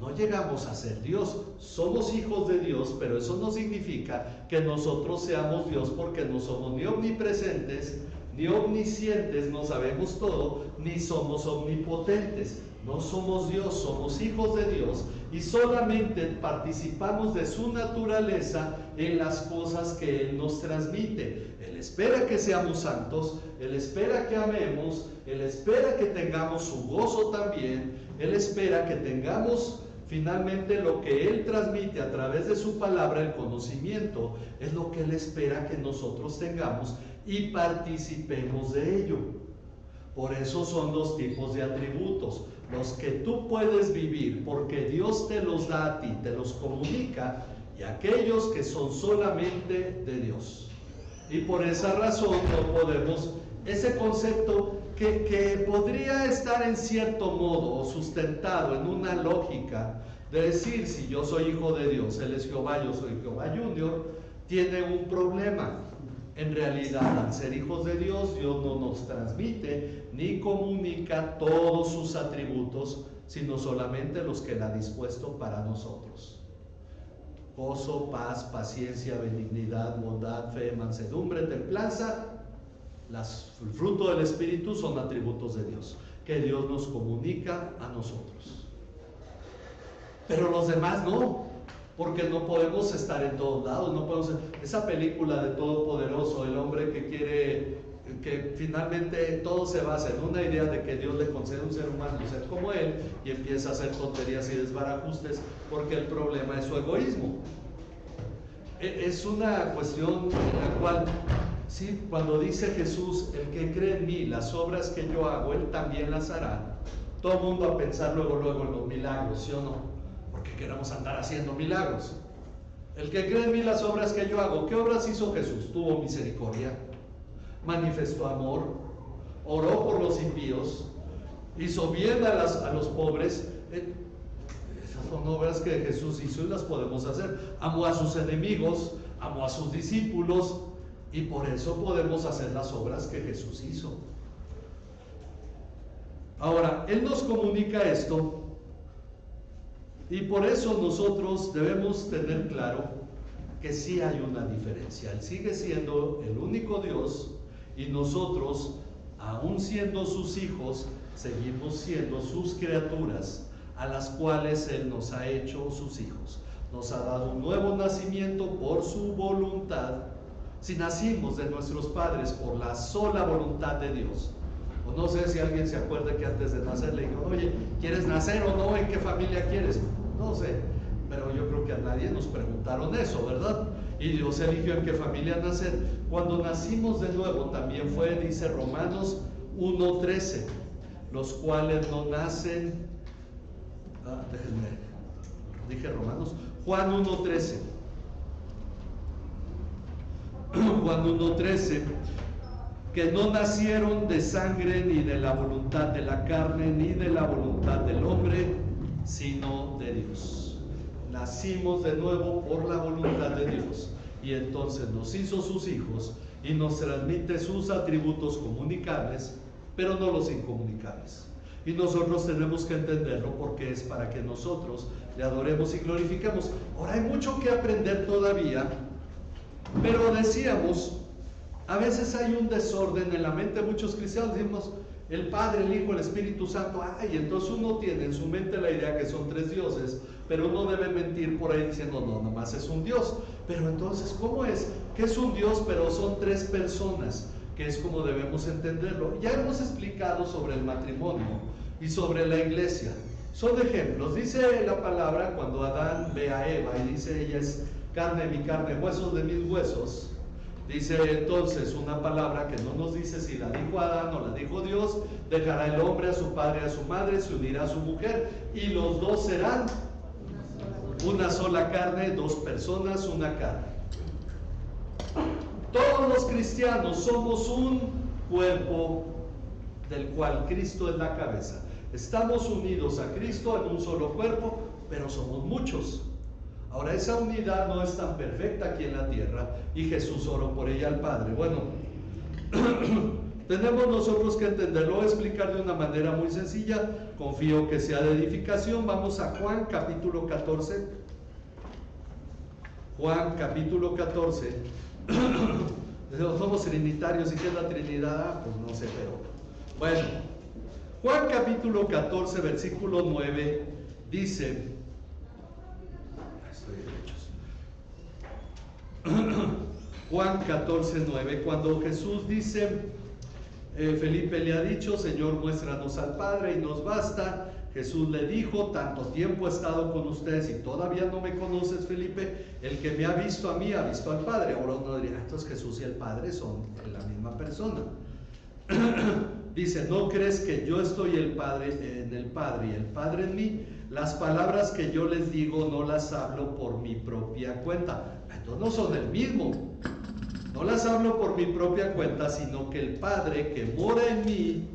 No llegamos a ser Dios, somos hijos de Dios, pero eso no significa que nosotros seamos Dios, porque no somos ni omnipresentes, ni omniscientes, no sabemos todo, ni somos omnipotentes. No somos Dios, somos hijos de Dios y solamente participamos de su naturaleza en las cosas que Él nos transmite. Él espera que seamos santos, Él espera que amemos, Él espera que tengamos su gozo también, Él espera que tengamos finalmente lo que Él transmite a través de su palabra, el conocimiento, es lo que Él espera que nosotros tengamos y participemos de ello. Por eso son dos tipos de atributos. Los que tú puedes vivir porque Dios te los da a ti, te los comunica, y aquellos que son solamente de Dios. Y por esa razón no podemos, ese concepto que podría estar en cierto modo sustentado en una lógica de decir, si yo soy hijo de Dios, Él es Jehová, yo soy Jehová Junior, tiene un problema. En realidad, al ser hijos de Dios, Dios no nos transmite ni comunica todos sus atributos, sino solamente los que Él ha dispuesto para nosotros. Gozo, paz, paciencia, benignidad, bondad, fe, mansedumbre, templanza. El fruto del Espíritu son atributos de Dios, que Dios nos comunica a nosotros. Pero los demás no, porque no podemos estar en todos lados, no podemos. Esa película de Todopoderoso, el hombre que quiere, que finalmente todo se basa en una idea de que Dios le concede a un ser humano ser como él, y empieza a hacer tonterías y desbarajustes, porque el problema es su egoísmo. Es una cuestión en la cual, sí, cuando dice Jesús, el que cree en mí, las obras que yo hago, él también las hará. Todo el mundo a pensar luego en los milagros, ¿sí o no? Porque queremos andar haciendo milagros. El que cree en mí, las obras que yo hago. ¿Qué obras hizo Jesús? Tuvo misericordia, manifestó amor, oró por los impíos, hizo bien a los pobres. Esas son obras que Jesús hizo y las podemos hacer. Amó a sus enemigos, amó a sus discípulos, y por eso podemos hacer las obras que Jesús hizo. Ahora, Él nos comunica esto, y por eso nosotros debemos tener claro que sí hay una diferencia. Él sigue siendo el único Dios, y nosotros, aún siendo sus hijos, seguimos siendo sus criaturas, a las cuales Él nos ha hecho sus hijos. Nos ha dado un nuevo nacimiento por su voluntad. Si nacimos de nuestros padres por la sola voluntad de Dios, o no sé si alguien se acuerda que antes de nacer le dijo, oye, ¿quieres nacer o no? ¿En qué familia quieres? No sé, pero yo creo que a nadie nos preguntaron eso, ¿verdad? Y Dios eligió en qué familia nacer. Cuando nacimos de nuevo también fue, dice Romanos 1:13, los cuales no nacen, dije Romanos, Juan 1:13. Juan 1:13, que no nacieron de sangre, ni de la voluntad de la carne, ni de la voluntad del hombre, sino de Dios. Nacimos de nuevo por la voluntad de Dios, y entonces nos hizo sus hijos y nos transmite sus atributos comunicables, pero no los incomunicables. Y nosotros tenemos que entenderlo, porque es para que nosotros le adoremos y glorifiquemos. Ahora hay mucho que aprender todavía, pero decíamos, a veces hay un desorden en la mente de muchos cristianos. Decimos, el Padre, el Hijo, el Espíritu Santo, y entonces uno tiene en su mente la idea que son tres dioses, pero uno debe mentir por ahí diciendo, no, nomás es un Dios. Pero entonces, ¿cómo es? Que es un Dios, pero son tres personas, que es como debemos entenderlo. Ya hemos explicado sobre el matrimonio y sobre la iglesia. Son ejemplos. Dice la palabra cuando Adán ve a Eva y dice, ella es carne de mi carne, huesos de mis huesos. Dice entonces una palabra que no nos dice si la dijo Adán o la dijo Dios: dejará el hombre a su padre y a su madre, se unirá a su mujer, y los dos serán una sola carne, dos personas, una carne. Todos los cristianos somos un cuerpo del cual Cristo es la cabeza. Estamos unidos a Cristo en un solo cuerpo, pero somos muchos. Ahora, esa unidad no es tan perfecta aquí en la tierra y Jesús oró por ella al Padre. Bueno, tenemos nosotros que entenderlo, explicar de una manera muy sencilla. Confío que sea de edificación. Vamos a Juan capítulo 14. Juan capítulo 14. Somos trinitarios, ¿y qué es la Trinidad? Pues no sé, pero bueno. Juan capítulo 14, versículo 9 dice, Juan 14, 9, cuando Jesús dice, Felipe le ha dicho, Señor, muéstranos al Padre y nos basta. Jesús le dijo, tanto tiempo he estado con ustedes y todavía no me conoces, Felipe. El que me ha visto a mí ha visto al Padre. Ahora uno diría, entonces Jesús y el Padre son la misma persona. Dice, ¿no crees que yo estoy en el Padre y el Padre en mí? Las palabras que yo les digo no las hablo por mi propia cuenta. Entonces no son el mismo. No las hablo por mi propia cuenta, sino que el Padre que mora en mí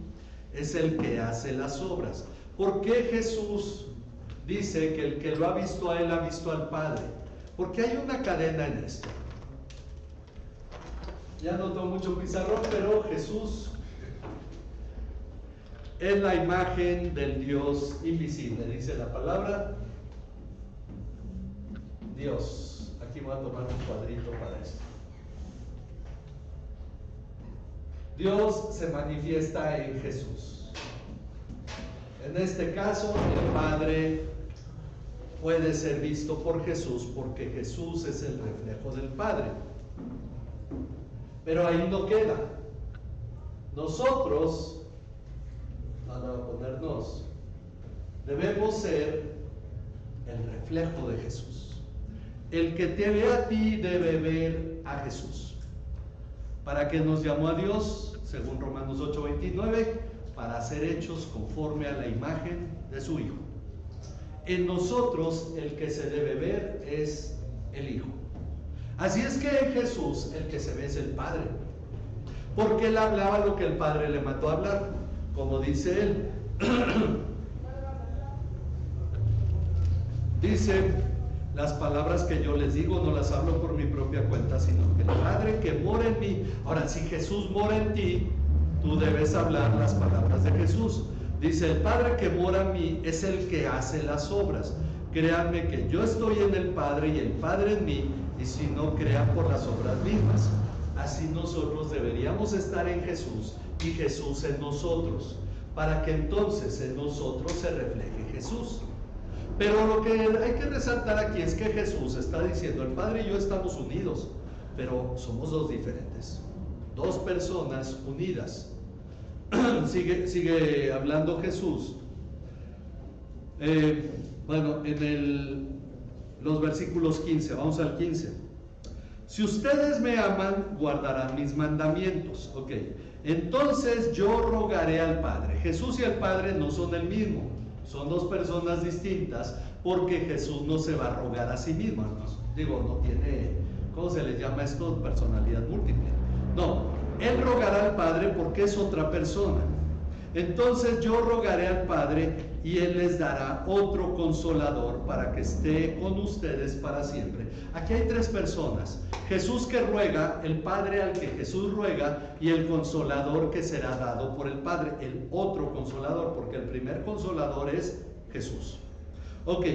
es el que hace las obras. ¿Por qué Jesús dice que el que lo ha visto a él ha visto al Padre? Porque hay una cadena en esto. Ya no tengo mucho pizarrón, pero Jesús es la imagen del Dios invisible, dice la palabra. Dios. Aquí voy a tomar un cuadrito para esto. Dios se manifiesta en Jesús. En este caso, el Padre puede ser visto por Jesús porque Jesús es el reflejo del Padre. Pero ahí no queda. Nosotros, debemos ser el reflejo de Jesús. El que te ve a ti debe ver a Jesús. ¿Para qué nos llamó a Dios? Según Romanos 8:29, para ser hechos conforme a la imagen de su Hijo. En nosotros el que se debe ver es el Hijo. Así es que en Jesús el que se ve es el Padre, porque él hablaba lo que el Padre le mandó a hablar, como dice él. Dice, las palabras que yo les digo no las hablo por mi propia cuenta, sino que el Padre que mora en mí. Ahora, si Jesús mora en ti, tú debes hablar las palabras de Jesús. Dice, el Padre que mora en mí es el que hace las obras. Créanme que yo estoy en el Padre y el Padre en mí, y si no, crean por las obras mismas. Así nosotros deberíamos estar en Jesús y Jesús en nosotros, para que entonces en nosotros se refleje Jesús. Pero lo que hay que resaltar aquí es que Jesús está diciendo, el Padre y yo estamos unidos, pero somos dos diferentes, dos personas unidas. Sigue hablando Jesús. Bueno, en los versículos 15, vamos al 15. Si ustedes me aman, guardarán mis mandamientos. Ok, entonces yo rogaré al Padre. Jesús y el Padre no son el mismo, son dos personas distintas, porque Jesús no se va a rogar a sí mismo. No tiene, ¿cómo se les llama esto? Personalidad múltiple. No, él rogará al Padre porque es otra persona. Entonces yo rogaré al Padre y Él les dará otro consolador para que esté con ustedes para siempre. Aquí hay tres personas: Jesús que ruega, el Padre al que Jesús ruega, y el consolador que será dado por el Padre, el otro consolador, porque el primer consolador es Jesús. Ok,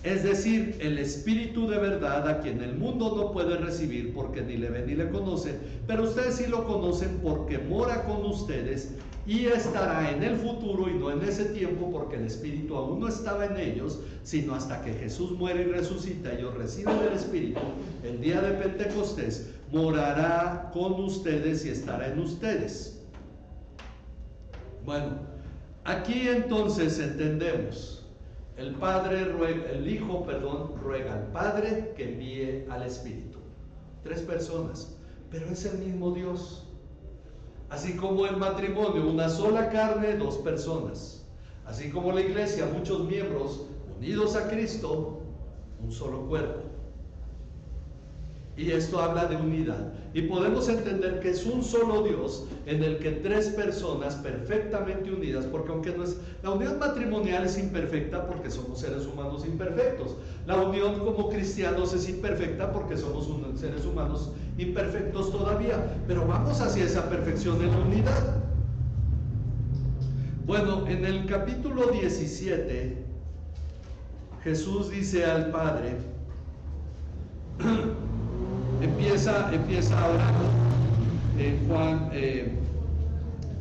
es decir, el Espíritu de verdad, a quien el mundo no puede recibir porque ni le ve ni le conoce, pero ustedes sí lo conocen porque mora con ustedes y estará en el futuro y no en ese tiempo, porque el Espíritu aún no estaba en ellos, sino hasta que Jesús muere y resucita, ellos reciben el Espíritu. El día de Pentecostés morará con ustedes y estará en ustedes. Bueno, aquí entonces entendemos. El Hijo ruega al Padre que envíe al Espíritu. Tres personas, pero es el mismo Dios. Así como el matrimonio, una sola carne, dos personas. Así como la iglesia, muchos miembros unidos a Cristo, un solo cuerpo. Y esto habla de unidad. Y podemos entender que es un solo Dios en el que tres personas perfectamente unidas, porque aunque no es, la unión matrimonial es imperfecta porque somos seres humanos imperfectos. La unión como cristianos es imperfecta porque somos seres humanos imperfectos todavía. Pero vamos hacia esa perfección en la unidad. Bueno, en el capítulo 17, Jesús dice al Padre, empieza ahora en Juan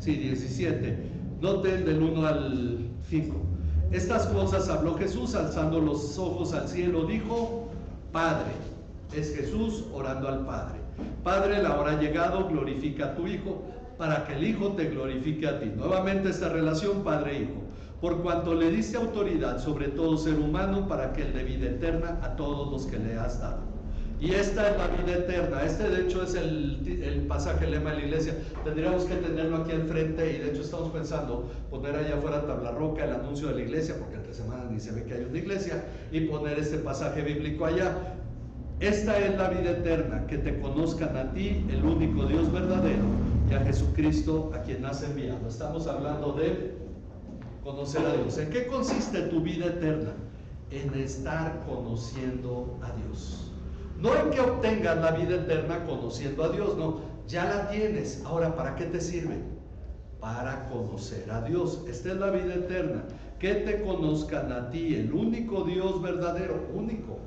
17, noten del 1 al 5. Estas cosas habló Jesús, alzando los ojos al cielo, dijo, Padre, es Jesús orando al Padre. Padre, la hora ha llegado, glorifica a tu Hijo, para que el Hijo te glorifique a ti. Nuevamente esta relación Padre-Hijo, por cuanto le diste autoridad sobre todo ser humano, para que él dé vida eterna a todos los que le has dado. Y esta es la vida eterna. Este de hecho es el pasaje lema de la iglesia. Tendríamos que tenerlo aquí al frente, y de hecho estamos pensando poner allá afuera tabla roca el anuncio de la iglesia, porque entre semanas ni se ve que hay una iglesia, y poner este pasaje bíblico allá. Esta es la vida eterna, que te conozcan a ti, el único Dios verdadero, y a Jesucristo a quien has enviado. Estamos hablando de conocer a Dios. ¿En qué consiste tu vida eterna? En estar conociendo a Dios. No en que obtengas la vida eterna conociendo a Dios, no, ya la tienes. Ahora, ¿para qué te sirve? Para conocer a Dios. Esta es la vida eterna, que te conozcan a ti, el único Dios verdadero, único,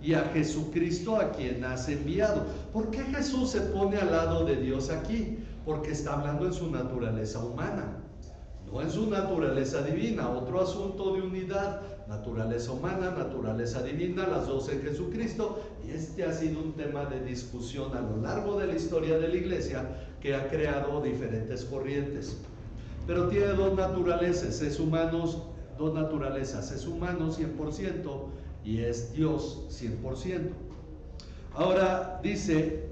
y a Jesucristo a quien has enviado. ¿Por qué Jesús se pone al lado de Dios aquí? Porque está hablando en su naturaleza humana, no en su naturaleza divina. Otro asunto de unidad, naturaleza humana, naturaleza divina, las dos en Jesucristo. Y este ha sido un tema de discusión a lo largo de la historia de la iglesia, que ha creado diferentes corrientes. Pero tiene dos naturalezas, es humanos, dos naturalezas, es humano 100% y es Dios 100%. Ahora dice,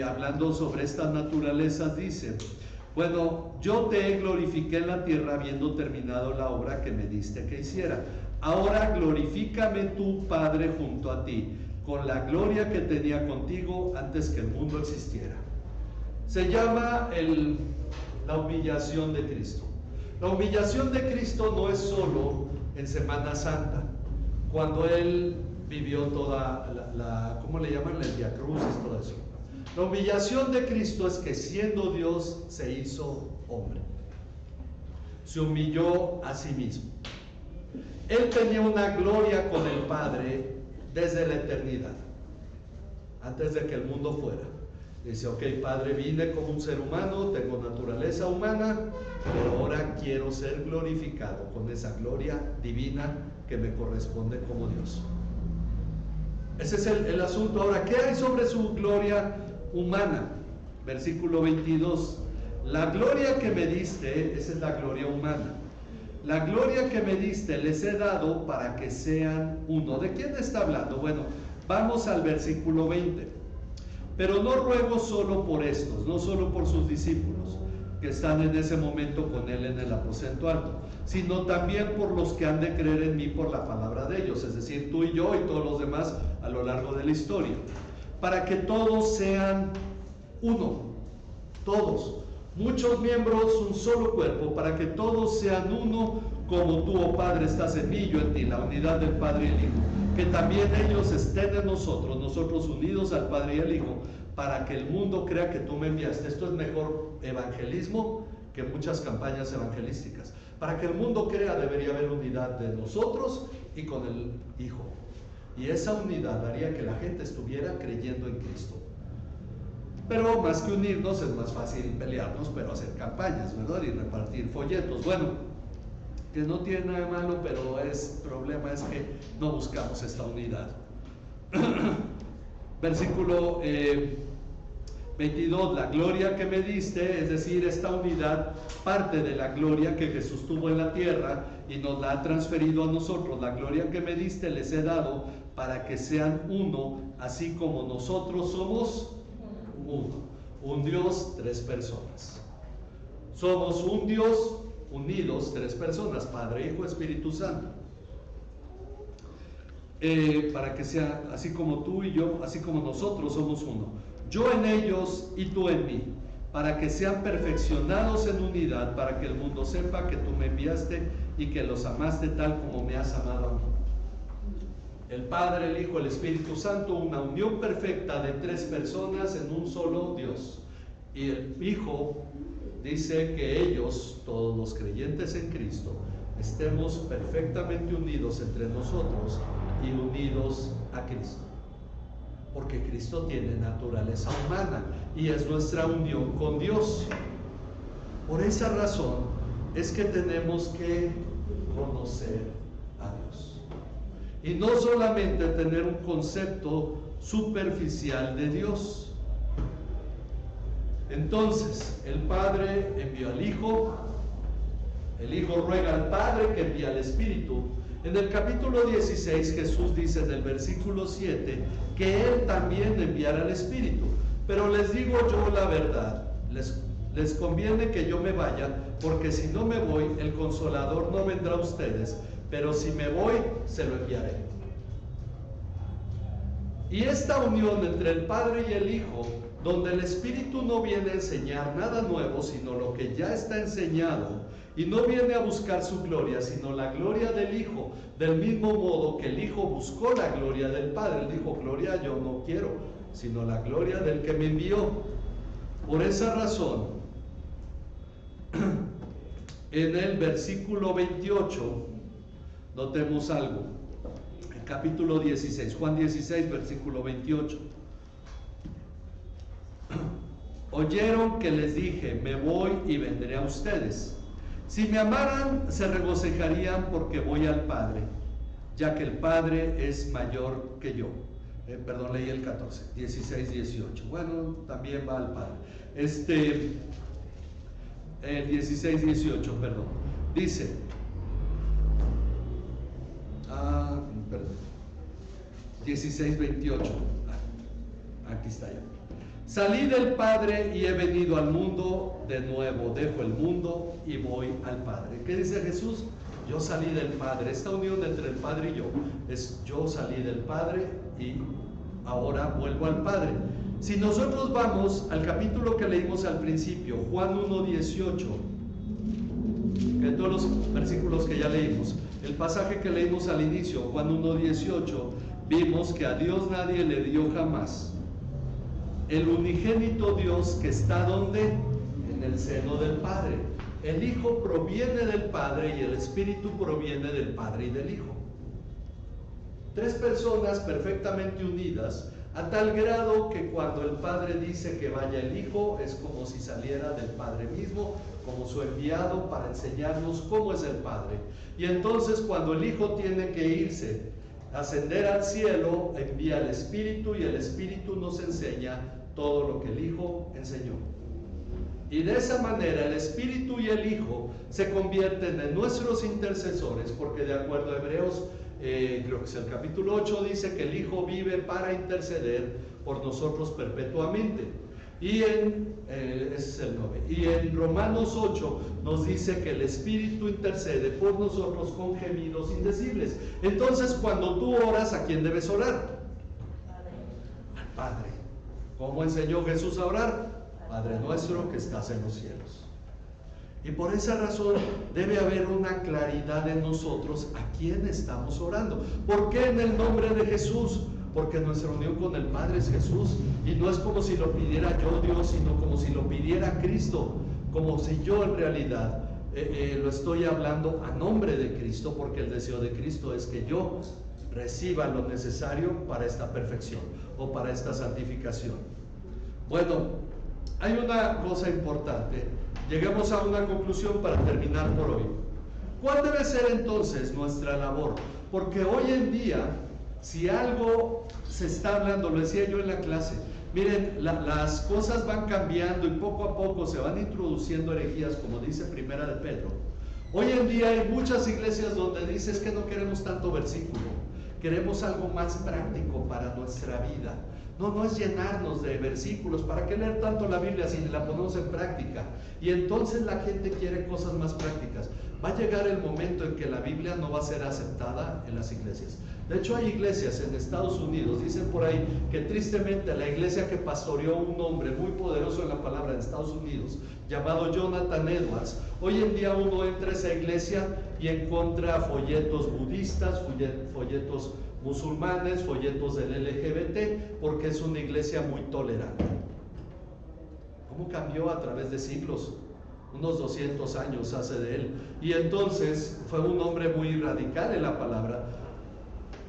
hablando sobre estas naturalezas, dice, bueno, yo te glorifiqué en la tierra habiendo terminado la obra que me diste que hiciera. Ahora glorifícame tú, Padre, junto a ti, con la gloria que tenía contigo antes que el mundo existiera. Se llama la humillación de Cristo. La humillación de Cristo no es solo en Semana Santa, cuando Él vivió toda ¿cómo le llaman? El Vía Crucis, todo eso. La humillación de Cristo es que siendo Dios se hizo hombre. Se humilló a sí mismo. Él tenía una gloria con el Padre desde la eternidad, antes de que el mundo fuera. Dice, ok, Padre, vine como un ser humano, tengo naturaleza humana, pero ahora quiero ser glorificado con esa gloria divina que me corresponde como Dios. Ese es el asunto. Ahora, ¿qué hay sobre su gloria humana? Versículo 22. La gloria que me diste, esa es la gloria humana. La gloria que me diste les he dado para que sean uno. ¿De quién está hablando? Bueno, vamos al versículo 20. Pero no ruego solo por estos, no solo por sus discípulos que están en ese momento con él en el aposento alto, sino también por los que han de creer en mí por la palabra de ellos, es decir, tú y yo y todos los demás a lo largo de la historia, para que todos sean uno, todos, muchos miembros, un solo cuerpo, para que todos sean uno, como tú, oh Padre, estás en mí, yo en ti, la unidad del Padre y el Hijo, que también ellos estén en nosotros, nosotros unidos al Padre y al Hijo, para que el mundo crea que tú me enviaste. Esto es mejor evangelismo que muchas campañas evangelísticas. Para que el mundo crea, debería haber unidad de nosotros y con el Hijo. Y esa unidad haría que la gente estuviera creyendo en Cristo. Pero más que unirnos, es más fácil pelearnos, pero hacer campañas, ¿verdad? Y repartir folletos. Bueno, que no tiene nada de malo, pero el problema es que no buscamos esta unidad. Versículo 22, la gloria que me diste, es decir, esta unidad parte de la gloria que Jesús tuvo en la tierra y nos la ha transferido a nosotros. La gloria que me diste les he dado para que sean uno, así como nosotros somos uno. Un Dios, tres personas. Somos un Dios unidos, tres personas, Padre, Hijo, Espíritu Santo. para que sea así como tú y yo, así como nosotros somos uno. Yo en ellos y tú en mí, para que sean perfeccionados en unidad, para que el mundo sepa que tú me enviaste y que los amaste tal como me has amado a mí. El Padre, el Hijo, el Espíritu Santo, una unión perfecta de tres personas en un solo Dios. Y el Hijo dice que ellos, todos los creyentes en Cristo, estemos perfectamente unidos entre nosotros y unidos a Cristo. Porque Cristo tiene naturaleza humana y es nuestra unión con Dios. Por esa razón es que tenemos que conocer a Dios. Y no solamente tener un concepto superficial de Dios. Entonces, el Padre envió al Hijo, el Hijo ruega al Padre que envíe al Espíritu. En el capítulo 16 Jesús dice en el versículo 7 que Él también enviará al Espíritu. Pero les digo yo la verdad, les conviene que yo me vaya, porque si no me voy, el Consolador no vendrá a ustedes, pero si me voy, se lo enviaré. Y esta unión entre el Padre y el Hijo, donde el Espíritu no viene a enseñar nada nuevo, sino lo que ya está enseñado, y no viene a buscar su gloria, sino la gloria del Hijo, del mismo modo que el Hijo buscó la gloria del Padre. Él dijo, gloria yo no quiero, sino la gloria del que me envió. Por esa razón, en el versículo 28, notemos algo. El capítulo 16, Juan 16, versículo 28. Oyeron que les dije, me voy y vendré a ustedes. Si me amaran, se regocijarían porque voy al Padre, ya que el Padre es mayor que yo. Perdón, leí el 14, 16, 18. Bueno, también va al Padre. El 16, 18, perdón. Dice, perdón, 16, 28. Aquí está ya. Salí del Padre y he venido al mundo, de nuevo dejo el mundo y voy al Padre. ¿Qué dice Jesús? Yo salí del Padre. Esta unión entre el Padre y yo es yo salí del Padre y ahora vuelvo al Padre. Si nosotros vamos al capítulo que leímos al principio, Juan 1:18, que todos los versículos que ya leímos, el pasaje que leímos al inicio, Juan 1:18, vimos que a Dios nadie le dio jamás. El unigénito Dios que está ¿dónde? En el seno del Padre. El Hijo proviene del Padre y el Espíritu proviene del Padre y del Hijo. Tres personas perfectamente unidas, a tal grado que cuando el Padre dice que vaya el Hijo, es como si saliera del Padre mismo, como su enviado para enseñarnos cómo es el Padre. Y entonces cuando el Hijo tiene que irse, ascender al cielo, envía el Espíritu y el Espíritu nos enseña todo lo que el Hijo enseñó. Y de esa manera el Espíritu y el Hijo se convierten en nuestros intercesores, porque de acuerdo a Hebreos, creo que es el capítulo 8, dice que el Hijo vive para interceder por nosotros perpetuamente. Y ese es el 9. Y en Romanos 8 nos dice que el Espíritu intercede por nosotros con gemidos indecibles. Entonces, cuando tú oras, ¿a quién debes orar? Al Padre. ¿Cómo enseñó Jesús a orar? Padre nuestro que estás en los cielos. Y por esa razón debe haber una claridad en nosotros a quién estamos orando. ¿Por qué en el nombre de Jesús? Porque nuestra unión con el Padre es Jesús, y no es como si lo pidiera yo, Dios, sino como si lo pidiera Cristo, como si yo en realidad lo estoy hablando a nombre de Cristo, porque el deseo de Cristo es que yo reciba lo necesario para esta perfección o para esta santificación. Bueno, hay una cosa importante. Lleguemos a una conclusión para terminar por hoy. ¿Cuál debe ser entonces nuestra labor? Porque hoy en día, si algo se está hablando, lo decía yo en la clase, miren, las cosas van cambiando y poco a poco se van introduciendo herejías, como dice Primera de Pedro. Hoy en día hay muchas iglesias donde dice es que no queremos tanto versículo, queremos algo más práctico para nuestra vida. No es llenarnos de versículos. ¿Para qué leer tanto la Biblia si la ponemos en práctica? Y entonces la gente quiere cosas más prácticas. Va a llegar el momento en que la Biblia no va a ser aceptada en las iglesias. De hecho, hay iglesias en Estados Unidos, dicen por ahí, que tristemente la iglesia que pastoreó un hombre muy poderoso en la palabra en Estados Unidos, llamado Jonathan Edwards, hoy en día uno entra a esa iglesia y encuentra folletos budistas, folletos musulmanes, folletos del LGBT, porque es una iglesia muy tolerante. ¿Cómo cambió a través de siglos? Unos 200 años hace de él. Y entonces fue un hombre muy radical en la palabra.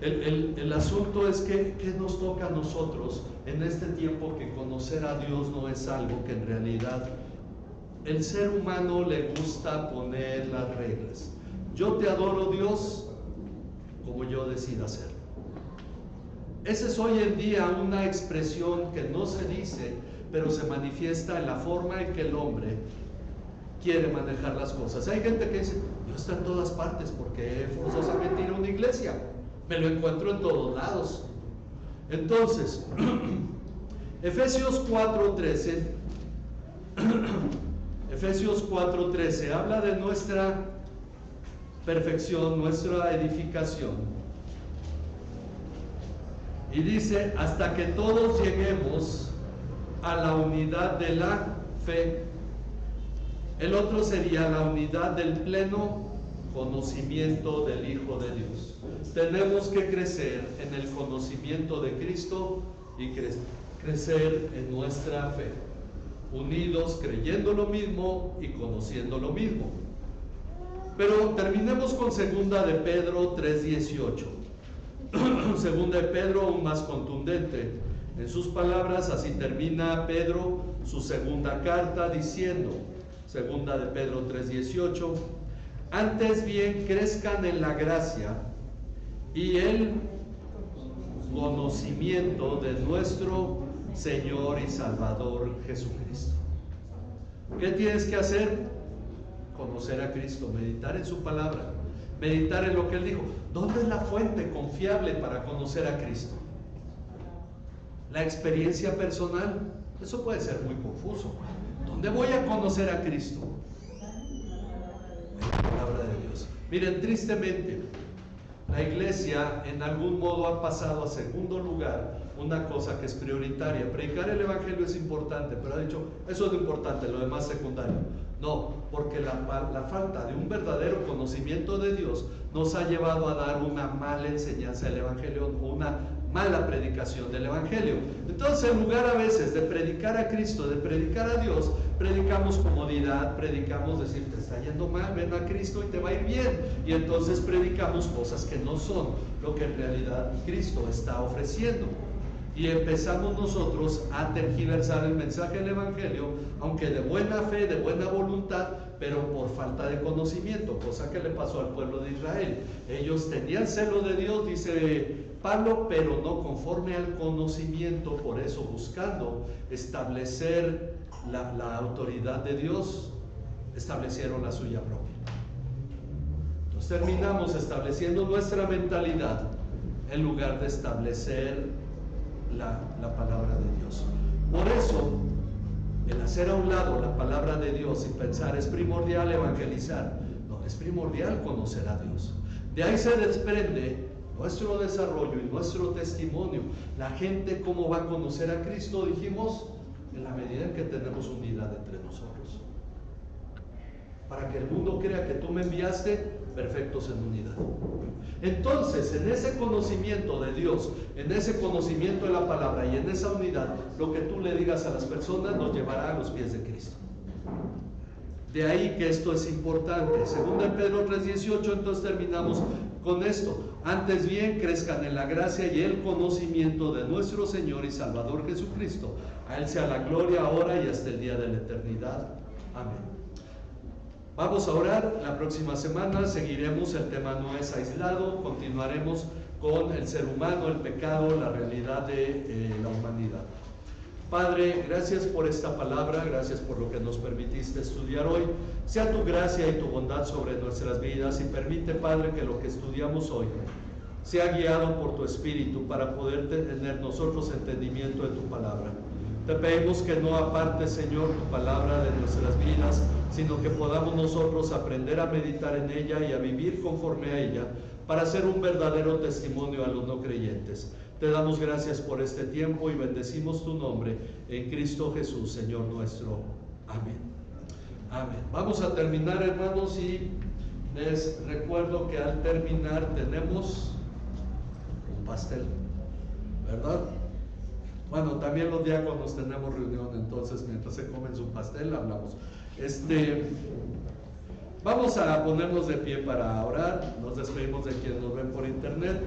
El asunto es que ¿qué nos toca a nosotros en este tiempo que conocer a Dios no es algo que en realidad el ser humano le gusta poner las reglas? Yo te adoro, Dios, como yo decida hacerlo. Esa es hoy en día una expresión que no se dice, pero se manifiesta en la forma en que el hombre quiere manejar las cosas. Hay gente que dice, Dios está en todas partes, porque forzosamente ir a una iglesia, me lo encuentro en todos lados. Entonces, Efesios 4:13 Efesios 4:13 habla de nuestra perfección, nuestra edificación. Y dice, hasta que todos lleguemos a la unidad de la fe. El otro sería la unidad del pleno conocimiento del Hijo de Dios. Tenemos que crecer en el conocimiento de Cristo y crecer en nuestra fe, unidos, creyendo lo mismo y conociendo lo mismo. Pero terminemos con segunda de Pedro 3:18. Segunda de Pedro, aún más contundente en sus palabras. Así termina Pedro su segunda carta diciendo, segunda de Pedro 3:18, antes bien crezcan en la gracia y el conocimiento de nuestro Señor y Salvador Jesucristo. ¿Qué tienes que hacer? Conocer a Cristo, meditar en su palabra, meditar en lo que Él dijo. ¿Dónde es la fuente confiable para conocer a Cristo? La experiencia personal. Eso puede ser muy confuso. ¿Dónde voy a conocer a Cristo? En la palabra de Dios. Miren, tristemente, la iglesia en algún modo ha pasado a segundo lugar una cosa que es prioritaria. Predicar el evangelio es importante, pero ha dicho, eso es lo importante, lo demás secundario. No, porque la falta de un verdadero conocimiento de Dios nos ha llevado a dar una mala enseñanza del evangelio, una mala predicación del evangelio. Entonces, en lugar a veces de predicar a Cristo, de predicar a Dios, predicamos comodidad, predicamos decir, te está yendo mal, ven a Cristo y te va a ir bien. Y entonces predicamos cosas que no son lo que en realidad Cristo está ofreciendo. Y empezamos nosotros a tergiversar el mensaje del evangelio, aunque de buena fe, de buena voluntad, pero por falta de conocimiento, cosa que le pasó al pueblo de Israel. Ellos tenían celo de Dios, dice Pablo, pero no conforme al conocimiento, por eso buscando establecer la autoridad de Dios, establecieron la suya propia. Entonces terminamos estableciendo nuestra mentalidad en lugar de establecer la palabra de Dios. Por eso, el hacer a un lado la palabra de Dios y pensar es primordial evangelizar, no, es primordial conocer a Dios. De ahí se desprende nuestro desarrollo y nuestro testimonio. La gente, ¿cómo va a conocer a Cristo? Dijimos, en la medida en que tenemos unidad entre nosotros. Para que el mundo crea que tú me enviaste, perfectos en unidad. Entonces, en ese conocimiento de Dios, en ese conocimiento de la palabra y en esa unidad, lo que tú le digas a las personas nos llevará a los pies de Cristo. De ahí que esto es importante. Según de Pedro 3:18, entonces terminamos con esto. Antes bien, crezcan en la gracia y el conocimiento de nuestro Señor y Salvador Jesucristo. A Él sea la gloria ahora y hasta el día de la eternidad. Amén. Vamos a orar. La próxima semana seguiremos, el tema no es aislado, continuaremos con el ser humano, el pecado, la realidad de la humanidad. Padre, gracias por esta palabra, gracias por lo que nos permitiste estudiar hoy. Sea tu gracia y tu bondad sobre nuestras vidas y permite, Padre, que lo que estudiamos hoy sea guiado por tu Espíritu para poder tener nosotros entendimiento de tu palabra. Te pedimos que no apartes, Señor, tu palabra de nuestras vidas, sino que podamos nosotros aprender a meditar en ella y a vivir conforme a ella, para ser un verdadero testimonio a los no creyentes. Te damos gracias por este tiempo y bendecimos tu nombre en Cristo Jesús, Señor nuestro. Amén. Amén. Vamos a terminar, hermanos, y les recuerdo que al terminar tenemos un pastel, ¿verdad? Bueno, también los diáconos tenemos reunión, entonces mientras se comen su pastel hablamos. Vamos a ponernos de pie para orar. Nos despedimos de quienes nos ven por internet.